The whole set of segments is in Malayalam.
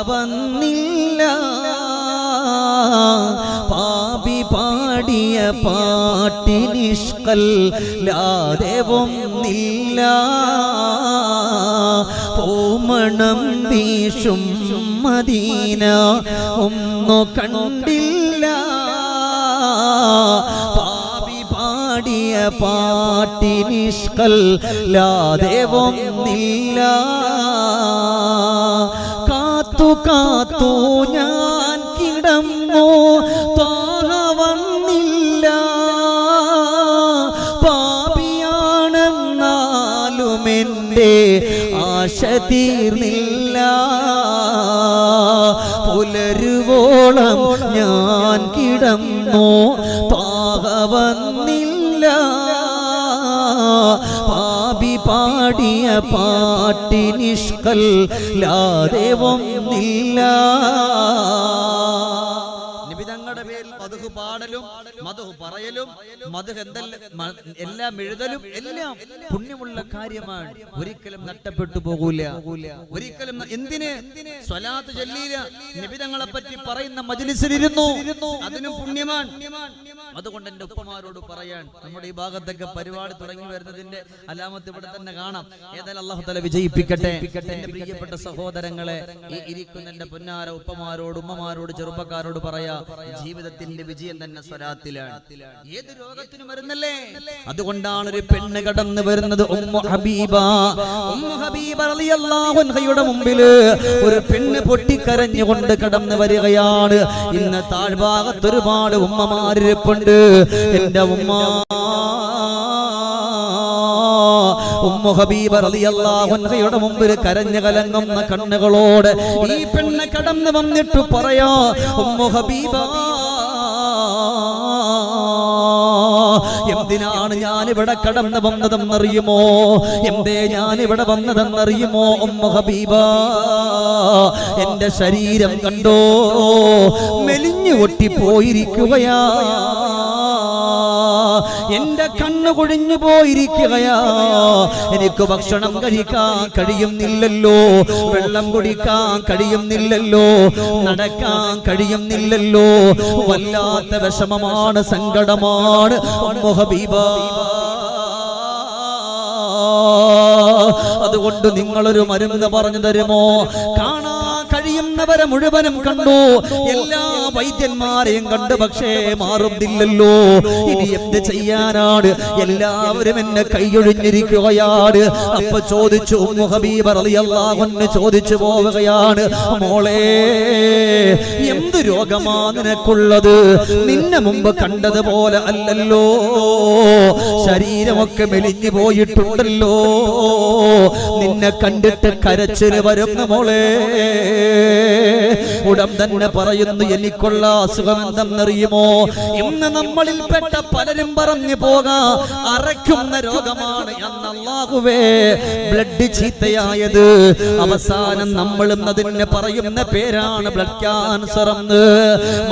വന്നില്ല പാപി പാടിയ പാട്ടിനിഷ്കല്ലാതെ ഒന്നില്ല പൂമണം വീശും മദീന ഒന്നു കണ്ടില്ല പാപി പാടിയ പാട്ടിനിഷ്കല്ലാതെ ഒന്നില്ല കാത്തു ഞാൻ കിടന്നു ത്വാഹ വന്നില്ല പാപിയാണെന്നാലും എൻ്റെ ആശ തീർന്നില്ല പുലരുവോളം ഞാൻ കിടന്നു ത്വാഹ വന്നില്ല പാപി പാടിയ പാട്ടിനിഷ്കല്ലാതെ ഒന്നില്ല. നിബിതങ്ങളുടെ പേരിൽ മദ്ഹ് പാടലും മദ്ഹ് പറയലും മദ്ഹ് എല്ലാം എഴുതലും എല്ലാം പുണ്യമുള്ള കാര്യമാണ്. ഒരിക്കലും നഷ്ടപ്പെട്ടു പോകൂല. ഒരിക്കലും എന്തിന് സ്വലാത്ത് ചൊല്ലിയില്ല, നിബിതങ്ങളെ പറ്റി പറയുന്ന മജ്ലിസിലിരുന്നു, അതിനും പുണ്യമാണ്. അതുകൊണ്ട് എന്റെ ഉപ്പമാരോട് പറയാൻ, നമ്മുടെ ഈ ഭാഗത്തൊക്കെ പരിപാടി തുടങ്ങി വരുന്നതിന്റെ അലാമത്ത് ഇവിടെ തന്നെ കാണാം. ഏതായാലും അല്ലാഹു തആല വിജയിപ്പിക്കട്ടെ. എന്റെ പ്രിയപ്പെട്ട സഹോദരങ്ങളെ, ഈ ഇരിക്കുന്ന എന്റെ പൊന്നാര ഉപ്പമാരോട് ഉമ്മമാരോട് ചെറുപ്പക്കാരോട് പറയാ, ജീവിതത്തിന്റെ വിജയം തന്നെ സ്വലാത്തിലാണ്. ഏത് രോഗത്തിനും വരുന്നല്ലേ. അതുകൊണ്ടാണ് ഒരു പെണ്ണ് കടന്നു വരുന്നത്. ഉമ്മു ഹബീബ റളിയല്ലാഹു അൻഹയുടെ മുമ്പിൽ ഒരു പെണ്ണ് പൊട്ടിക്കരഞ്ഞുകൊണ്ട് കടന്നു വരികയാണ്. ഇന്ന് താഴ്ഭാഗത്ത് ഒരുപാട് ഉമ്മമാരിപ്പുണ്ട്. എന്റെ ഉമ്മു ഹബീബ റളിയല്ലാഹു അൻഹയുടെ മുമ്പിൽ കരഞ്ഞു കലങ്ങുന്ന കണ്ണുകളോട് ഈ പെണ്ണ് കടന്നു വന്നിട്ട് പറയാ, ഉമ്മു ഹബീബ, എന്തിനാണ് ഞാനിവിടെ കടന്നു വന്നതെന്നറിയുമോ? എന്തേ ഞാനിവിടെ വന്നതെന്നറിയുമോ? ഉമ്മു ഹബീബ, എന്റെ ശരീരം കണ്ടോ, മെലിഞ്ഞു പൊട്ടിപ്പോയിരിക്കുകയാ, എന്റെ കണ്ണ് കൊഴിഞ്ഞു പോയിരിക്കുകയാ, എനിക്ക് ഭക്ഷണം കഴിക്കാൻ കഴിയുന്നില്ലല്ലോ, വെള്ളം കുടിക്കാൻ കഴിയുന്നില്ലല്ലോ, നടക്കാൻ കഴിയുന്നില്ലല്ലോ, വല്ലാത്ത വിഷമമാണ്, സങ്കടമാണ്. ഉമ്മു ഹബീബ, അതുകൊണ്ട് നിങ്ങളൊരു മരുന്ന് പറഞ്ഞു തരുമോ? കാണാൻ കഴിയുന്നവരെ മുഴുവനും കണ്ടു, എല്ലാ വൈദ്യന്മാരെയും കണ്ടു, പക്ഷേ മാറുന്നില്ലല്ലോ. ഇനി എന്ത് ചെയ്യാനാണ്? എല്ലാവരും എന്നെ കൈയൊഴിഞ്ഞിരിക്കുകയാണ്. അപ്പൊ ചോദിച്ചു, ഉമ്മു ഹബീബ റളിയല്ലാഹു അൻഹ ചോദിച്ചു പോവുകയാണ്, മോളെ, എന്ത് രോഗമാ നിനക്കുള്ളത്? നിന്നെ മുമ്പ് കണ്ടതുപോലെ അല്ലല്ലോ, ശരീരമൊക്കെ മെലിഞ്ഞു പോയിട്ടുണ്ടല്ലോ, നിന്നെ കണ്ടിട്ട് കരച്ചില് വരുന്നു മോളെ. ഉടൻ തന്നെ പറയുന്നു, എനിക്കുള്ള അസുഖം എന്തെന്നറിയുമോ? ഇന്ന് നമ്മളിൽ പെട്ട പലരും പറഞ്ഞു പോകാം, അറയ്ക്കുന്ന രോഗമാണ് എന്ന്. അല്ലാഹുവേ, ബ്ലഡ് ചീത്തയായത്, അവസാനം നമ്മൾ അതിന് പറയുന്ന പേരാണ് ബ്ലഡ് ക്യാൻസർ എന്ന്.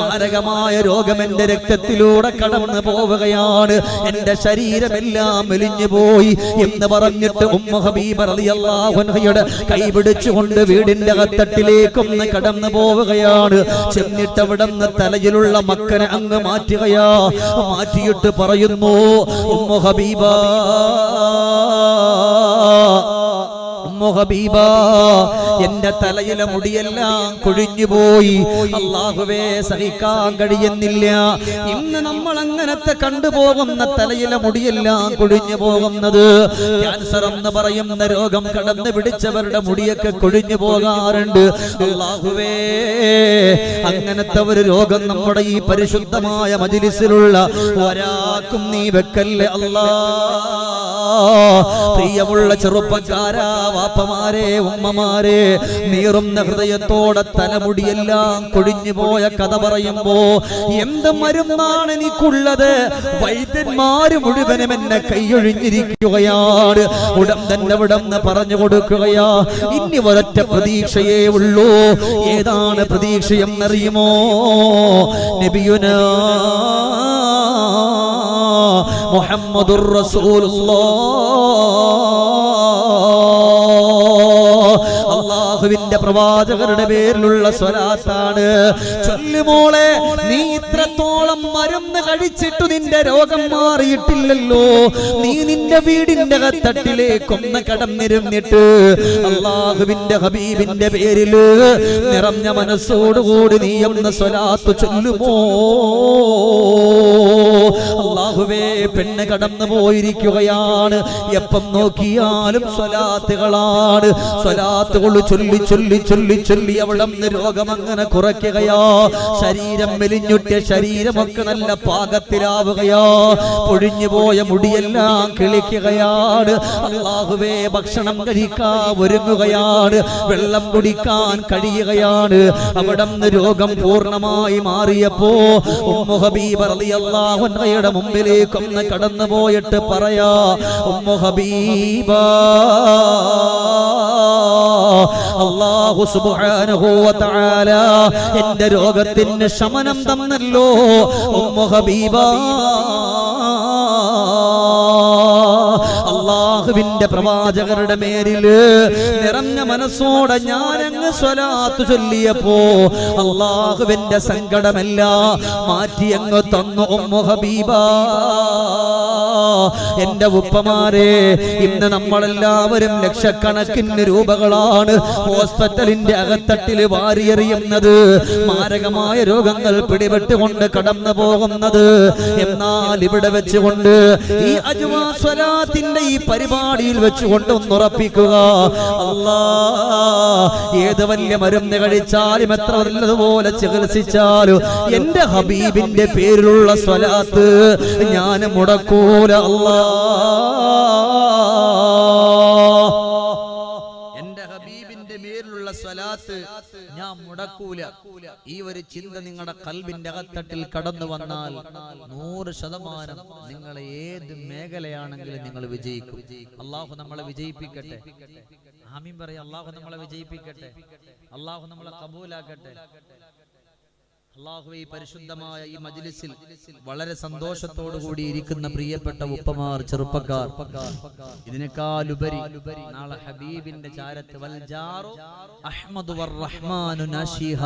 മാരകമായ രോഗം എന്റെ രക്തത്തിലൂടെ കടന്നു പോവുകയാണ്, എന്റെ ശരീരമെല്ലാം മെലിഞ്ഞു പോയി എന്ന് പറഞ്ഞിട്ട് ഉമ്മു ഹബീബ റളിയല്ലാഹു അൻഹയുടെ കൈ പിടിച്ചുകൊണ്ട് വീടിന്റെ അകത്തട്ടിലേക്കൊന്ന് കടന്നു പോവുകയാണ്. ചെന്നിട്ട് അവിടുന്ന് തലയിലുള്ള മക്കനെ അങ്ങ് മാറ്റുകയാ. മാറ്റിയിട്ട് പറയുന്നു, ഉമ്മു ഹബീബ, ഉമ്മു ഹബീബ, എന്റെ തലയിലെ മുടിയെല്ലാം കൊഴിഞ്ഞു പോയി. അല്ലാഹുവേ, സഹിക്കാൻ കഴിയുന്നില്ല. ഇന്ന് നമ്മൾ അങ്ങനത്തെ കണ്ടുപോകുന്ന തലയിലെ മുടിയെല്ലാം കൊഴിഞ്ഞു പോകുന്നത്, ക്യാൻസർ എന്ന് പറയുന്ന രോഗം കടന്നു പിടിച്ചവരുടെ മുടിയൊക്കെ കൊഴിഞ്ഞു പോകാറുണ്ട്. അല്ലാഹുവേ, അങ്ങനത്തെ ഒരു രോഗം നമ്മുടെ ഈ പരിശുദ്ധമായ മജ്ലിസിലുള്ള ഒരാൾക്കും നീ വെക്കല്ലേ അല്ലാ. പ്രിയമുള്ള ചെറുപ്പക്കാരാ, വാപ്പമാരെ, ഉമ്മമാരെ, നീറുന്ന ഹൃദയത്തോടെ തലമുടിയെല്ലാം കൊഴിഞ്ഞു പോയ കഥ പറയുമ്പോ എന്ത് മരുന്നാണ് എനിക്കുള്ളത്? വൈദ്യന്മാര് മുഴുവനും എന്നെ കൈയൊഴിഞ്ഞിരിക്കുകയാണ്. ഉടൻ തന്നെ ഉടന്ന് പറഞ്ഞു കൊടുക്കുകയാ, ഇനി ഒരൊറ്റ പ്രതീക്ഷയേ ഉള്ളൂ. ഏതാണ് പ്രതീക്ഷയെന്നറിയുമോ? നബിയുനാ മുഹമ്മദുർ റസൂലുള്ളാഹ്. അല്ലാഹുവിന്റെ പ്രവാചകരുടെ പേരിലുള്ള സ്വലാത്താണ്. ചൊല്ലുമോളെ, നീ ഇത്രത്തോളം മരുന്ന് കഴിച്ചിട്ട് നിന്റെ രോഗം മാറിയിട്ടില്ലല്ലോ. നീ നിന്റെ വീടിന്റെ തട്ടിലേക്കൊന്ന് കടന്നിരുന്നിട്ട് അല്ലാഹുവിന്റെ ഹബീബിന്റെ പേരിൽ നിറഞ്ഞ മനസ്സോടുകൂടി നീ ഒന്ന് സ്വലാത്ത് ചൊല്ലുമോ? അല്ലാഹുവേ, പെണ്ണ് കടന്നു പോയിരിക്കുകയാണ്. എപ്പം നോക്കിയാലും സ്വലാത്തുകളാണ്. സ്വലാത്തുകൾ ചൊല്ലി ചൊല്ലി ചൊല്ലി ചൊല്ലി അവിടെ രോഗം അങ്ങനെ കുറയ്ക്കുകയാ. ശരീരം മെലിഞ്ഞുട്ടിയ ശരീരമൊക്കെ നല്ല പാകത്തിലാവുകയാ. പൊഴിഞ്ഞുപോയ മുടിയെല്ലാം കിളിക്കുകയാണ്. അല്ലാഹുവേ, ഭക്ഷണം കഴിക്കാൻ ഒരുങ്ങുകയാണ്. വെള്ളം കുടിക്കാൻ കഴിയുകയാണ്. അവിടെ രോഗം പൂർണ്ണമായി മാറിയപ്പോ ഉമ്മു ഹബീബ റളിയല്ലാഹു അൻഹയുടെ മുമ്പിലേക്ക് ഒന്ന് കടന്നു പോയിട്ട് പറയാ, ഉമ്മു ഹബീബ, അല്ലാഹു സുബ്ഹാനഹു വ തആല എന്റെ രോഗത്തിന് ശമനം തന്നല്ലോ. ഉമ്മു ഹബീബ, അല്ലാഹുവിന്റെ പ്രവാചകരുടെ മേലില് നിറഞ്ഞ മനസ്സോടെ ഞാനങ്ങ് സ്വലാത്ത് ചൊല്ലിയപ്പോ അല്ലാഹുവിന്റെ സങ്കടമെല്ലാം മാറ്റി അങ്ങ് തന്നു ഉമ്മു ഹബീബ. എന്റെ ഉപ്പമാരെ, ഇന്ന് നമ്മളെല്ലാവരും ലക്ഷക്കണക്കിന് രൂപകളാണ് ഹോസ്പിറ്റലിന്റെ അകത്തട്ടില് വാരിയെറിയുന്നത്. മാരകമായ രോഗങ്ങൾ പിടിപെട്ടുകൊണ്ട് കടന്നു പോകുന്നത്. എന്നാൽ ഇവിടെ വെച്ചുകൊണ്ട് ഈ അജ്വാ സ്വലാത്തിന്റെ ഈ പരിപാടിയിൽ വെച്ചുകൊണ്ട് ഒന്നുറപ്പിക്കുക, അല്ലാ, ഏത് വലിയ മരുന്ന് കഴിച്ചാലും എത്ര നല്ലതുപോലെ ചികിത്സിച്ചാലും എന്റെ ഹബീബിന്റെ പേരിലുള്ള സ്വലാത്ത് ഞാൻ മുടക്കൂല. അല്ലാ, എന്റെ ഹബീബിന്റെ പേരിലുള്ള സ്വലാത്ത് ഞാൻ മുടക്കൂല. ഈ ഒരു ചിന്ത നിങ്ങളുടെ ഖൽബിന്റെ അകത്തട്ടിൽ കടന്നു വന്നാൽ 100% നിങ്ങൾ ഏത് മേഖലയാണെങ്കിലും നിങ്ങൾ വിജയിക്കും. അല്ലാഹു നമ്മളെ വിജയിപ്പിക്കട്ടെ. ആമീൻ പറയ. അല്ലാഹു നമ്മളെ വിജയിപ്പിക്കട്ടെ. അല്ലാഹു നമ്മളെ കബൂലാക്കട്ടെ. അല്ലാഹുവേ, ഈ പരിശുദ്ധമായ ഈ മജ്ലിസിൽ വളരെ സന്തോഷത്തോടു കൂടി ഇരിക്കുന്ന പ്രിയപ്പെട്ട ഉപ്പമാർ, ചെറുപ്പക്കാർ, ഇതിനേക്കാളുപരി നാളെ ഹബീബിന്റെ ചാരത്ത് വൽ ജാറു അഹ്മദു വർ റഹ്മാനു നാശിഹ,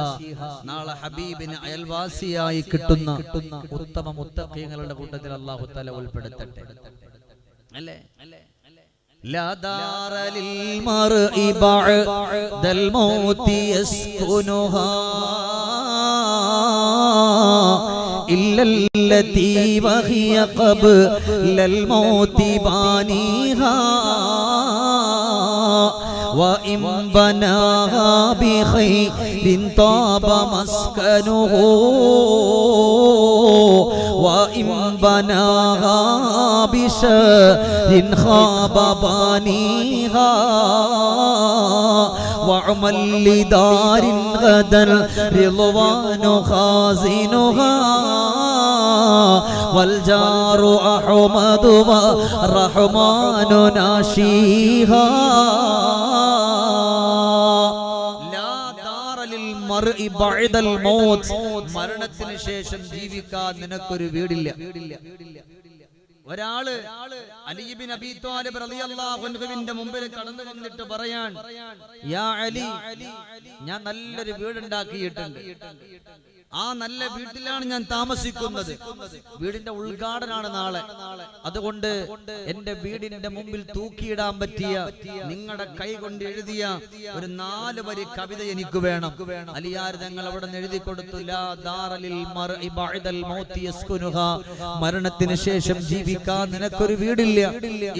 നാളെ ഹബീബിന് അയൽവാസിയായി കിട്ടുന്ന ഉത്തമ മുത്തഖീങ്ങളുടെ കൂട്ടത്തിൽ അല്ലാഹു തആല ഉൾപ്പെടുത്തട്ടെ. അല്ലേ? لا دار للمرء بعد الموت يسكنها إلا التي وهي قبل الموت بانيها وإن بناها بخير طاب مسكنه وإن بناها بشر خاب بانيها وعمل لدار غدا رضوان خازنها والجار أحمد والرحمن ناشيها മരണത്തിന് ശേഷം ജീവിക്കാൻ നിനക്കൊരു വീടില്ല. ഒരാള് അലി ഇബ്നു അബീ ത്വാലിബ് റളിയല്ലാഹു അൻഹുവിന്റെ മുമ്പിൽ കടന്നു വന്നിട്ട് പറയാൻ, യാ അലി, ഞാൻ നല്ലൊരു വീടുണ്ടാക്കിയിട്ടുണ്ട്. ആ നല്ല വീട്ടിലാണ് ഞാൻ താമസിക്കുന്നത്. വീടിന്റെ ഉദ്ഘാടനമാണ് നാളെ. അതുകൊണ്ട് എന്റെ വീടിന്റെ മുമ്പിൽ തൂക്കിയിടാൻ പറ്റിയ നിങ്ങളുടെ കൈ കൊണ്ട് എഴുതിയ ഒരു 4 വരി കവിത എനിക്ക് വേണം. അലിയാർ തങ്ങൾ അവിടെ എഴുതി കൊടുത്തു, ലാ ദാറലിൽ മർഇ ബഅദൽ മൗതി യസ്കുനുഹാ, മരണത്തിന് ശേഷം ജീവിക്കാൻ നിനക്കൊരു വീടില്ല.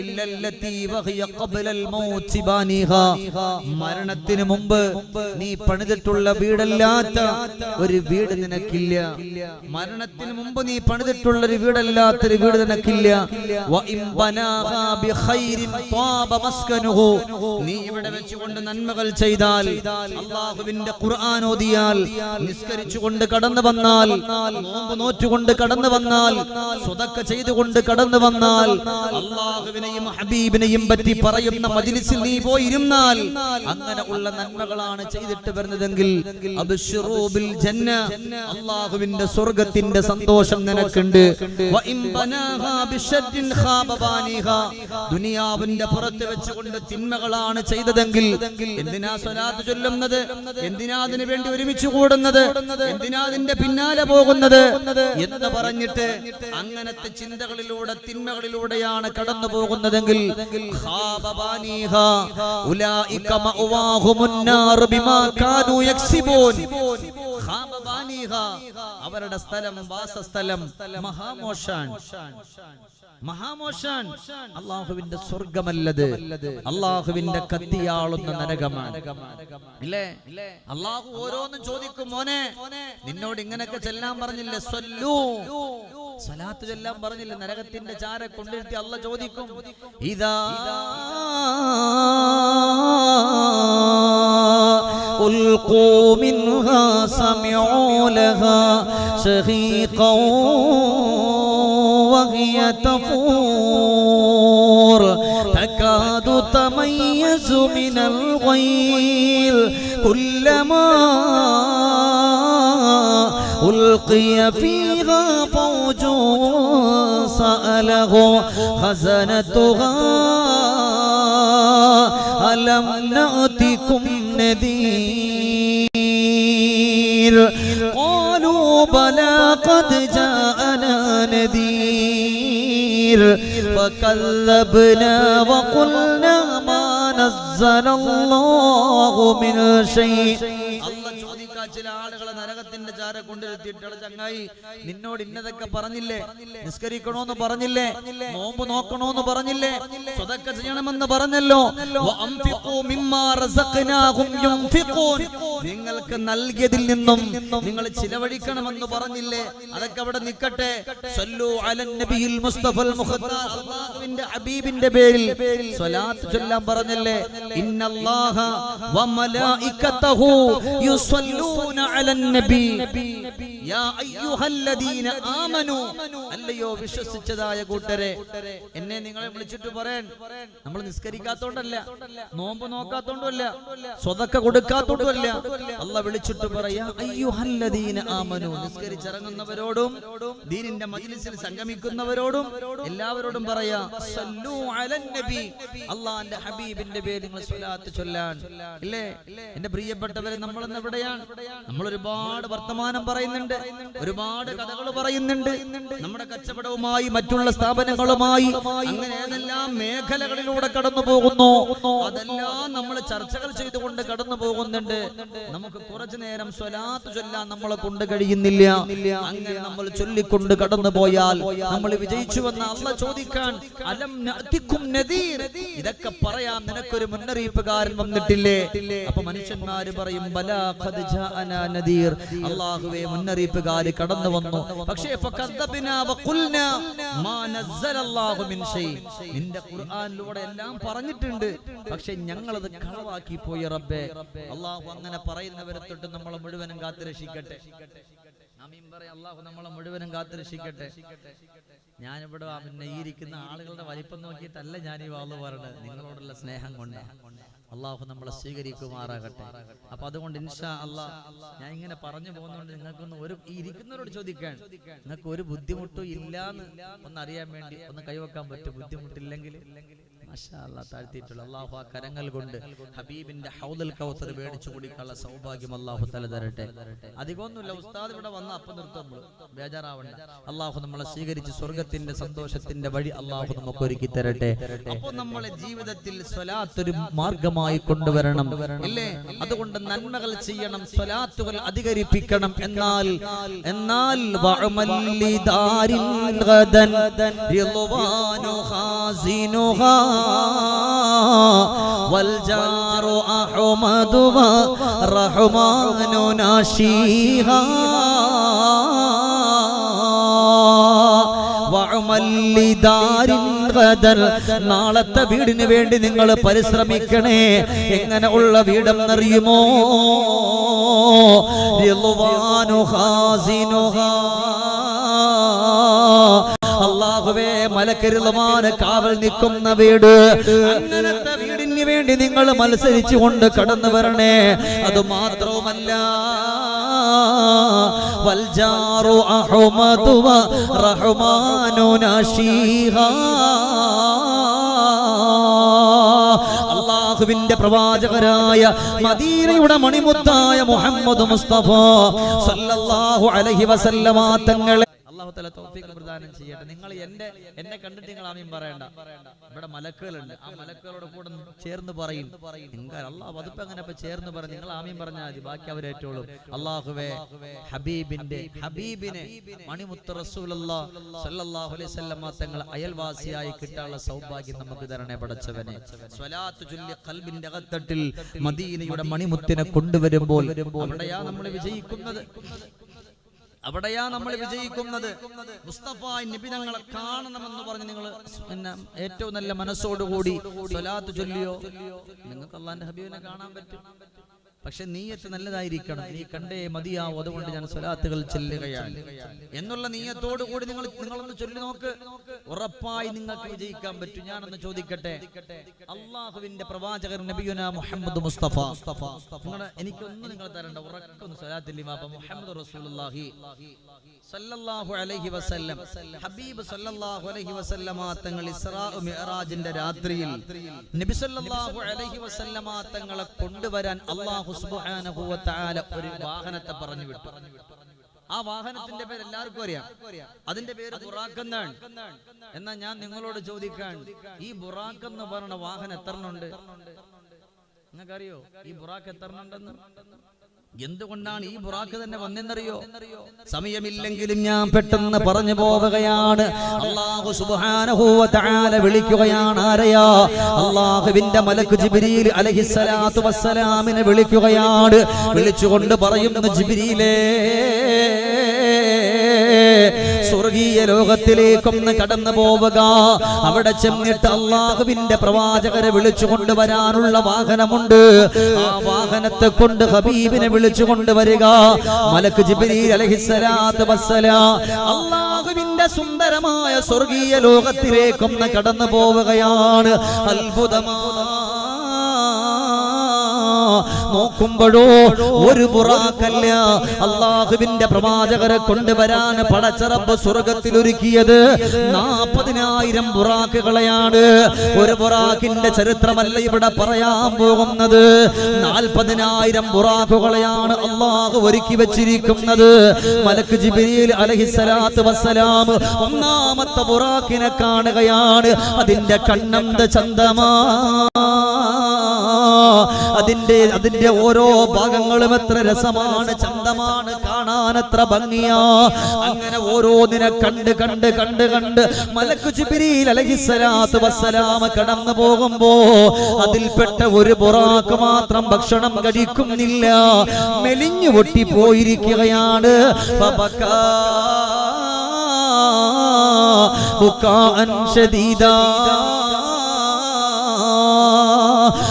ഇല്ലല്ലതി വഹിയ ഖബ്ലൽ മൗതി ബാനിഹാ, മരണത്തിന് മുമ്പ് നീ പണിതിട്ടുള്ള വീടല്ലാത്ത ഒരു വീട് നിനക്കില്ല. മരണത്തിന് മുമ്പ് നീ പണിതിട്ടുള്ള ഒരു വീടല്ലാത്തൊരു വീട് നിനക്കില്ല. നീ ഇവിടെ വെച്ചുകൊണ്ട് നന്മകൾ ചെയ്താൽ, അല്ലാഹുവിന്റെ ഖുർആൻ ഓതിയാൽ, നിസ്കരിച്ചുകൊണ്ട് കടന്നു വന്നാൽ, നോമ്പ് നോറ്റുകൊണ്ട് കടന്നു വന്നാൽ, സ്വതക്ക ചെയ്തുകൊണ്ട് കടന്നു കടന്നു വന്നാൽ, അള്ളാഹുവിനെയും ഹബീബിനെയും പറ്റി പറയുന്ന മജ്ലിസിൽ നീ പോയിരുന്നാൽ, അങ്ങനെ ഉള്ള നന്മകളാണ് ചെയ്തിട്ട് വരുന്നതെങ്കിൽ അബ്ശിറൂ ബിൽ ജന്ന, അള്ളാഹുവിന്റെ സ്വർഗ്ഗത്തിന്റെ സന്തോഷം നിനക്കുണ്ട്. വ ഇൻ ബനാഹാ ബിശദ്ദിൻ ഖാബ ബാനിഹാ, ദുനിയാവിന്റെ പുറത്ത് വെച്ചുകൊണ്ട് തിന്മകളാണ് ചെയ്തതെങ്കിൽ എന്തിനാ സ്വലാത്ത് ചൊല്ലുന്നത്, എന്തിനാ അതിനു വേണ്ടി ഒരുമിച്ച് കൂടുന്നത്, എന്തിനാ അതിന്റെ പിന്നാലെ പോകുന്നത് എന്ന് പറഞ്ഞിട്ട് അങ്ങനത്തെ ചിന്തകളിലൂടെ തിന്മകളിലൂടെയാണ് കടന്നു പോകുന്നതെങ്കിൽ ഖാബ ബാനിഹാ ഉലൈക മഅവാഹുമുൻ നാർ ബിമാ കാനൂ യക്സിബൂൻ. ഖാബ ബാനിഹാ, അവരുടെ സ്ഥലം, വാസസ്ഥലം മഹാമോശാൻ. മഹാമോശാൻ അള്ളാഹുവിന്റെ സ്വർഗമല്ലത്, അള്ളാഹുവിന്റെ കത്തിയാളുന്ന നരകമാണ്. ഇല്ലേ? അള്ളാഹു ഓരോന്നും ചോദിക്കും, മോനെ നിന്നോട് ഇങ്ങനെയൊക്കെ ചെല്ലാൻ പറഞ്ഞില്ലേ, സ്വല്ലൂ, സ്വലാത്ത് ചെല്ലാൻ പറഞ്ഞില്ലേ, നരകത്തിന്റെ ചാര കൊണ്ടിരുത്തി അള്ളാഹ് ചോദിക്കും, ഇദാ ഉൽഖൂ മിൻഹാ സമിഊ ലഹാ ശഹീഖാ وهي تفور تكاد تميز من الغيظ كلما ألقي فيها فوج سأله خزنتها ألم نأتكم نذير قالوا بلى قد جاءنا نذير فكذبنا وقلنا ما نزل الله من شيء. ചില ആളുകളെ നരകത്തിന്റെ ചാര കൊണ്ടിരുത്തിയിട്ടുള്ള ചങ്ങായി, നിന്നോട് ഇന്നതൊക്കെ പറഞ്ഞില്ലേ, നിസ്കരിക്കണോന്ന് പറഞ്ഞില്ലേ, നോമ്പ് നോക്കണോന്ന് പറഞ്ഞില്ലേ, സ്വതക്ക ചെയ്യണമെന്ന് പറഞ്ഞല്ലോ, നിങ്ങൾക്ക് നൽകിയതിൽ നിന്നും നിങ്ങൾ ചിലവഴിക്കണമെന്ന് പറഞ്ഞില്ലേ, അതൊക്കെ അവിടെ നിൽക്കട്ടെ. സല്ലു അലൻ നബിയിൽ മുസ്തഫൽ മുഖത്താർ, അല്ലാഹുവിന്റെ ഹബീബിന്റെ പേരിൽ സ്വലാത്ത് ചൊല്ലാൻ പറഞ്ഞില്ലേ. ഇന്നല്ലാഹ വ മലായികതഹു യുസല്ലൂന അലൻ നബി യാ അയ്യുഹല്ലദീന ആമനു, അല്ലയോ വിശ്വസിച്ചതായ കൂട്ടരെ, എന്നെ നിങ്ങളെ വിളിച്ചിട്ട് പറയാൻ, നമ്മൾ നിസ്കരിക്കാത്തോണ്ടല്ല, നോമ്പ് നോക്കാത്തോണ്ടല്ല, സ്വതക്ക കൊടുക്കാത്തോണ്ടല്ല, അല്ലാഹ് വിളിച്ചിട്ട് പറയാ അയ്യുഹല്ലദീന ആമനു, നിസ്കരിച്ചിറങ്ങുന്നവരോടും ദീനിന്റെ മജ്ലിസിൽ സംഗമിക്കുന്നവരോടും എല്ലാവരോടും പറയാ സല്ലു അലൻ നബി, അല്ലാഹുവിന്റെ ഹബീബിന്റെ പേരിൽ നിങ്ങൾ സ്വലാത്ത് ചൊല്ലാൻ. ഇല്ലേ എന്റെ പ്രിയപ്പെട്ടവരെ, നമ്മൾ ഇന്ന് എവിടെയാണ്? നമ്മൾ ഒരുപാട് വർത്തമാനം പറയുന്നുണ്ട്, ഒരുപാട് കഥകൾ പറയുന്നുണ്ട്, നമ്മുടെ കച്ചവടവുമായി മറ്റുള്ള സ്ഥാപനങ്ങളുമായി അങ്ങനെ ഏതെല്ലാം മേഖലകളിലൂടെ കടന്നു പോകുന്നു, അതെല്ലാം നമ്മൾ ചർച്ചകൾ ചെയ്തുകൊണ്ട് കടന്നു പോകുന്നുണ്ട്. നമുക്ക് കുറച്ചു നേരം സ്വലാത്ത് ചൊല്ലാൻ നമ്മളെ കൊണ്ട് കഴിയുന്നില്ല. അങ്ങനെ നമ്മൾ ചൊല്ലിക്കൊണ്ട് കടന്നു പോയാൽ നമ്മൾ വിജയിച്ചുവെന്ന് അല്ലാഹ് ചോദിക്കാൻ, അലം നഅതികും നദീർ, ഇതൊക്കെ പറയാൻ നിനക്കൊരു മുന്നറിയിപ്പുകാരൻ വന്നിട്ടില്ലേ? അപ്പൊ മനുഷ്യന്മാര് പറയും ബലാ ഖദ് ജാഅനാ നദീർ, അല്ലാഹുവേ മുന്നറിയിപ്പുകാർ കടന്നു വന്നു. പക്ഷേ ഫകദ്ദബ്നാ വഖുൽനാ മാ നസ്സലല്ലാഹു മിൻ ഷൈ, നിന്റെ ഖുർആനിലൂടെ എല്ലാം പറഞ്ഞിട്ടുണ്ട്, പക്ഷേ ഞങ്ങൾ അത് കളവാക്കി പോയി റബ്ബേ. അല്ലാഹു അങ്ങനെ പറയുന്നവരെ തൊട്ട് നമ്മളെ മുഴുവനും കാത്തുരക്ഷിക്കട്ടെ. ആമീൻ പറയ. അല്ലാഹു നമ്മളെ മുഴുവനും കാത്തുരക്ഷിക്കട്ടെ. ഞാനിവിടെ പിന്നെ ഈ ഇരിക്കുന്ന ആളുകളുടെ വലിപ്പം നോക്കിയിട്ടല്ല ഞാൻ ഈ വാള് പറയുന്നത്, നിങ്ങളോടുള്ള സ്നേഹം കൊണ്ടാണ്. അള്ളാഹു നമ്മളെ സ്വീകരിക്കുമാറാകട്ടെ. അപ്പൊ അതുകൊണ്ട് ഇൻഷാ അല്ലാഹ് ഞാൻ ഇങ്ങനെ പറഞ്ഞു പോകുന്നതുകൊണ്ട് നിങ്ങൾക്കൊന്ന് ഒരു ഈ ഇരിക്കുന്നവരോട് ചോദിക്കാൻ, നിങ്ങൾക്ക് ഒരു ബുദ്ധിമുട്ടും ഇല്ലാന്ന് ഒന്നറിയാൻ വേണ്ടി ഒന്ന് കൈവെക്കാൻ പറ്റും. ബുദ്ധിമുട്ടില്ലെങ്കിൽ മാഷാ അല്ലാഹ് താഴ്ത്തിയിട്ടുള്ള അള്ളാഹു ആ കരങ്ങൾ കൊണ്ട് ഹബീബിന്റെ ഹൗദൽ കൗസർ മേടിച്ചു കുടിക്കാനുള്ള സൗഭാഗ്യം അള്ളാഹു തആല തരട്ടെ. അധികമൊന്നുമില്ല, ഉസ്താദ് ഇവിടെ വന്ന അപ്പം നിർത്തും, നമ്മൾ ബേജാറാവണ്ട. അള്ളാഹു നമ്മളെ സ്വീകരിച്ച് സ്വർഗത്തിന്റെ സന്തോഷത്തിന്റെ വഴി അള്ളാഹു നമുക്ക് ഒരുക്കി തരട്ടെ. അപ്പോൾ നമ്മളെ ജീവിതത്തിൽ സ്വലാത്ത് ഒരു മാർഗമായി കൊണ്ടുവരണം, ഇല്ലേ? അതുകൊണ്ട് നന്മകൾ ചെയ്യണം, സ്വലാത്തുകൾ അധികരിപ്പിക്കണം. എന്നാൽ വഅമല്ലിദാരിൻ ഗദൻ റിളവാനു ഖാസിനുഹാ والجار أحمدها رحمن ناشيها നാളത്തെ വീടിന് വേണ്ടി നിങ്ങൾ പരിശ്രമിക്കണേ. എങ്ങനെ ഉള്ള വീടെന്നറിയുമോ? അല്ലാഹുവേ മലക്കരുളമാന് കാവൽ നിൽക്കുന്ന വീട്. അങ്ങനത്തെ വീടിന് വേണ്ടി നിങ്ങൾ മത്സരിച്ചുകൊണ്ട് കടന്നു വരണേ. അത് മാത്രവുമല്ല, വൽജാറു അഹ്മദു വ റഹ്മാനു നശീഹാ. അല്ലാഹുവിന്റെ പ്രവാചകരായ മദീനയുടെ മണിമുത്തായ മുഹമ്മദ് മുസ്തഫ സല്ലല്ലാഹു അലൈഹി വസല്ലമ തങ്ങളെ അല്ലാഹു തആല തൗഫീഖ് പ്രദാനം ചെയ്യട്ടെ. നിങ്ങൾ എന്നെ കണ്ടിട്ട് നിങ്ങൾ ആമീൻ പറയണ്ട. ഇവിടെ മലക്കുകളുണ്ട്, ആ മലക്കുകളോട് കൂടെ ചേർന്ന് പറയും. നിങ്ങൾ അല്ലാഹു അതിപ്പോ അങ്ങനെ ചേർന്ന് പറയും, നിങ്ങൾ ആമീൻ പറഞ്ഞാൽ മതി, ബാക്കി അവരേറ്റോളും. അല്ലാഹുവേ, ഹബീബിനെ മണിമുത്ത് റസൂലുള്ളാഹി സ്വല്ലല്ലാഹു അലൈഹി വസല്ലമ തങ്ങൾ അയൽവാസിയായി കിട്ടാനുള്ള സൗഭാഗ്യം നമുക്ക് തരണേ പടച്ചവനെ. സ്വലാത്ത് ചൊല്ലി ഖൽബിന്റെ അകത്തട്ടിൽ മദീനയുടെ മണിമുത്തിനെ കൊണ്ടുവരുമ്പോൾ അവിടെയാ നമ്മൾ വിജയിക്കുന്നത്. അവിടെയാ നമ്മൾ വിജയിക്കുന്നത്. മുസ്തഫ നബി ഞങ്ങളെ കാണണമെന്ന് പറഞ്ഞ് നിങ്ങൾ ഏറ്റവും നല്ല മനസ്സോടുകൂടി സ്വലാത്ത് ചൊല്ലിയോ, നിങ്ങൾക്ക് അല്ലാഹുവിന്റെ ഹബീബിനെ കാണാൻ പറ്റും. പക്ഷെ നീയത്ത് നല്ലതായിരിക്കണം. നീ കണ്ടേ മതിയാവും, അതുകൊണ്ട് ഞാൻ സ്വലാത്തുകൾ ചൊല്ലുകയാണ് എന്നുള്ള നീയത്തോടു കൂടി നിങ്ങളൊന്ന് ചൊല്ലി നോക്ക്, ഉറപ്പായി നിങ്ങൾക്ക് വിജയിക്കാൻ പറ്റും. ഞാനൊന്ന് ചോദിക്കട്ടെ, അള്ളാഹുവിന്റെ പ്രവാചകർ നബിയുന മുഹമ്മദ് മുസ്തഫ, എനിക്കൊന്നും നിങ്ങൾ തരണ്ട, ഉറക്കൊന്ന് സ്വലാത്തിൽ മുഹമ്മദ് റസൂലുള്ളാഹി സല്ലല്ലാഹു അലൈഹി വസല്ലം, ഹബീബ് സല്ലല്ലാഹു അലൈഹി വസല്ലമ തങ്ങൾ ഇസ്റാ മിഅ്റാജിന്റെ രാത്രിയിൽ നബി സല്ലല്ലാഹു അലൈഹി വസല്ലമ തങ്ങളെ കൊണ്ടുവരാൻ അല്ലാഹു സുബ്ഹാനഹു വ തആല ഒരു വാഹനത്തെ പറഞ്ഞു വിട്ടു. ആ വാഹനത്തിന്റെ പേര് എല്ലാവർക്കും അറിയാം, അതിന്റെ പേര് ബുറാഖ് എന്നാണ്. എന്നാ ഞാൻ നിങ്ങളോട് ചോദിക്കാൻ, ഈ ബുറാഖ് എന്ന് പറഞ്ഞ വാഹനം എത്ര ഉണ്ട്? നിങ്ങൾക്കറിയോ ഈ ബുറാഖ് എത്ര ഉണ്ടെന്ന്? എന്തുകൊണ്ടാണ് ഈ ബുറാഖ് തന്നെ വന്നെന്നറിയോ? സമയമില്ലെങ്കിലും ഞാൻ പെട്ടെന്ന് പറഞ്ഞു പോവുകയാണ്. അല്ലാഹു സുബ്ഹാനഹു വ തആല വിളിക്കുകയാണ്. ആരെയാ? അല്ലാഹുവിന്റെ മലക്ക് ജിബ്രീൽ അലൈഹിസ്സലാത്തു വസ്സലാമിനെ വിളിക്കുകയാണ്. വിളിച്ചുകൊണ്ട് പറയുന്നു, ജിബ്രീലേ, സ്വർഗീയ ലോകത്തിലേക്കൊന്ന് കടന്നു പോവുക. അവിടെ ചെന്നിട്ട് അല്ലാഹുവിന്റെ പ്രവാചകരെ വിളിച്ചു കൊണ്ടുവരാനുള്ള വാഹനമുണ്ട്. ആ വാഹനത്തെ കൊണ്ട് ഹബീബിനെ വിളിച്ചു കൊണ്ടുവരിക. മലക്ക് ജിബ്രീൽ അലൈഹിസ്സലാത്തു വസ്സലാം അല്ലാഹുവിന്റെ സുന്ദരമായ സ്വർഗീയ ലോകത്തിലേക്കൊന്ന് കടന്നു പോവുകയാണ്. അത്ഭുതമായ നോക്കുമ്പോഴോ ഒരു ബുറാഖല്ല. അല്ലാഹുവിന്റെ പ്രവാചകരെ കൊണ്ടുവരാൻ പടച്ച റബ്ബ് സ്വർഗ്ഗത്തിൽ ഒരുക്കിയത് 40,000 ബുറാഖുകളെയാണ്. ഒരു ബുറാഖിന്റെ ചരിത്രമല്ല ഇവിടെ പറയാൻ പോകുന്നത്. 40,000 ബുറാഖുകളെയാണ് അല്ലാഹു ഒരുക്കി വെച്ചിരിക്കുന്നത്. മലക്ക് ജിബ്രീൽ അലൈഹിസ്സലാത്തു വസ്സലാം ഒന്നാമത്തെ ബുറാഖിനെ കാണുകയാണ്. അതിന്റെ കണ്ണെന്ത് ചന്തമാ, അതിന്റെ ഓരോ ഭാഗങ്ങളും എത്ര രസമാണ്, ചന്തമാണ്, കാണാൻ എത്ര ഭംഗിയാ. അങ്ങനെ ഓരോന്നിനെ കണ്ട് കണ്ട് കണ്ട് കണ്ട് മലക്ക് ജിബ്രീൽ അലൈഹിസ്സലാത്തു വസ്സലാം കടന്നു പോകുമ്പോ അതിൽപ്പെട്ട ഒരു ബുറാഖ് മാത്രം ഭക്ഷണം കഴിക്കുന്നില്ല, മെലിഞ്ഞു പൊട്ടിപ്പോയിരിക്കുകയാണ്.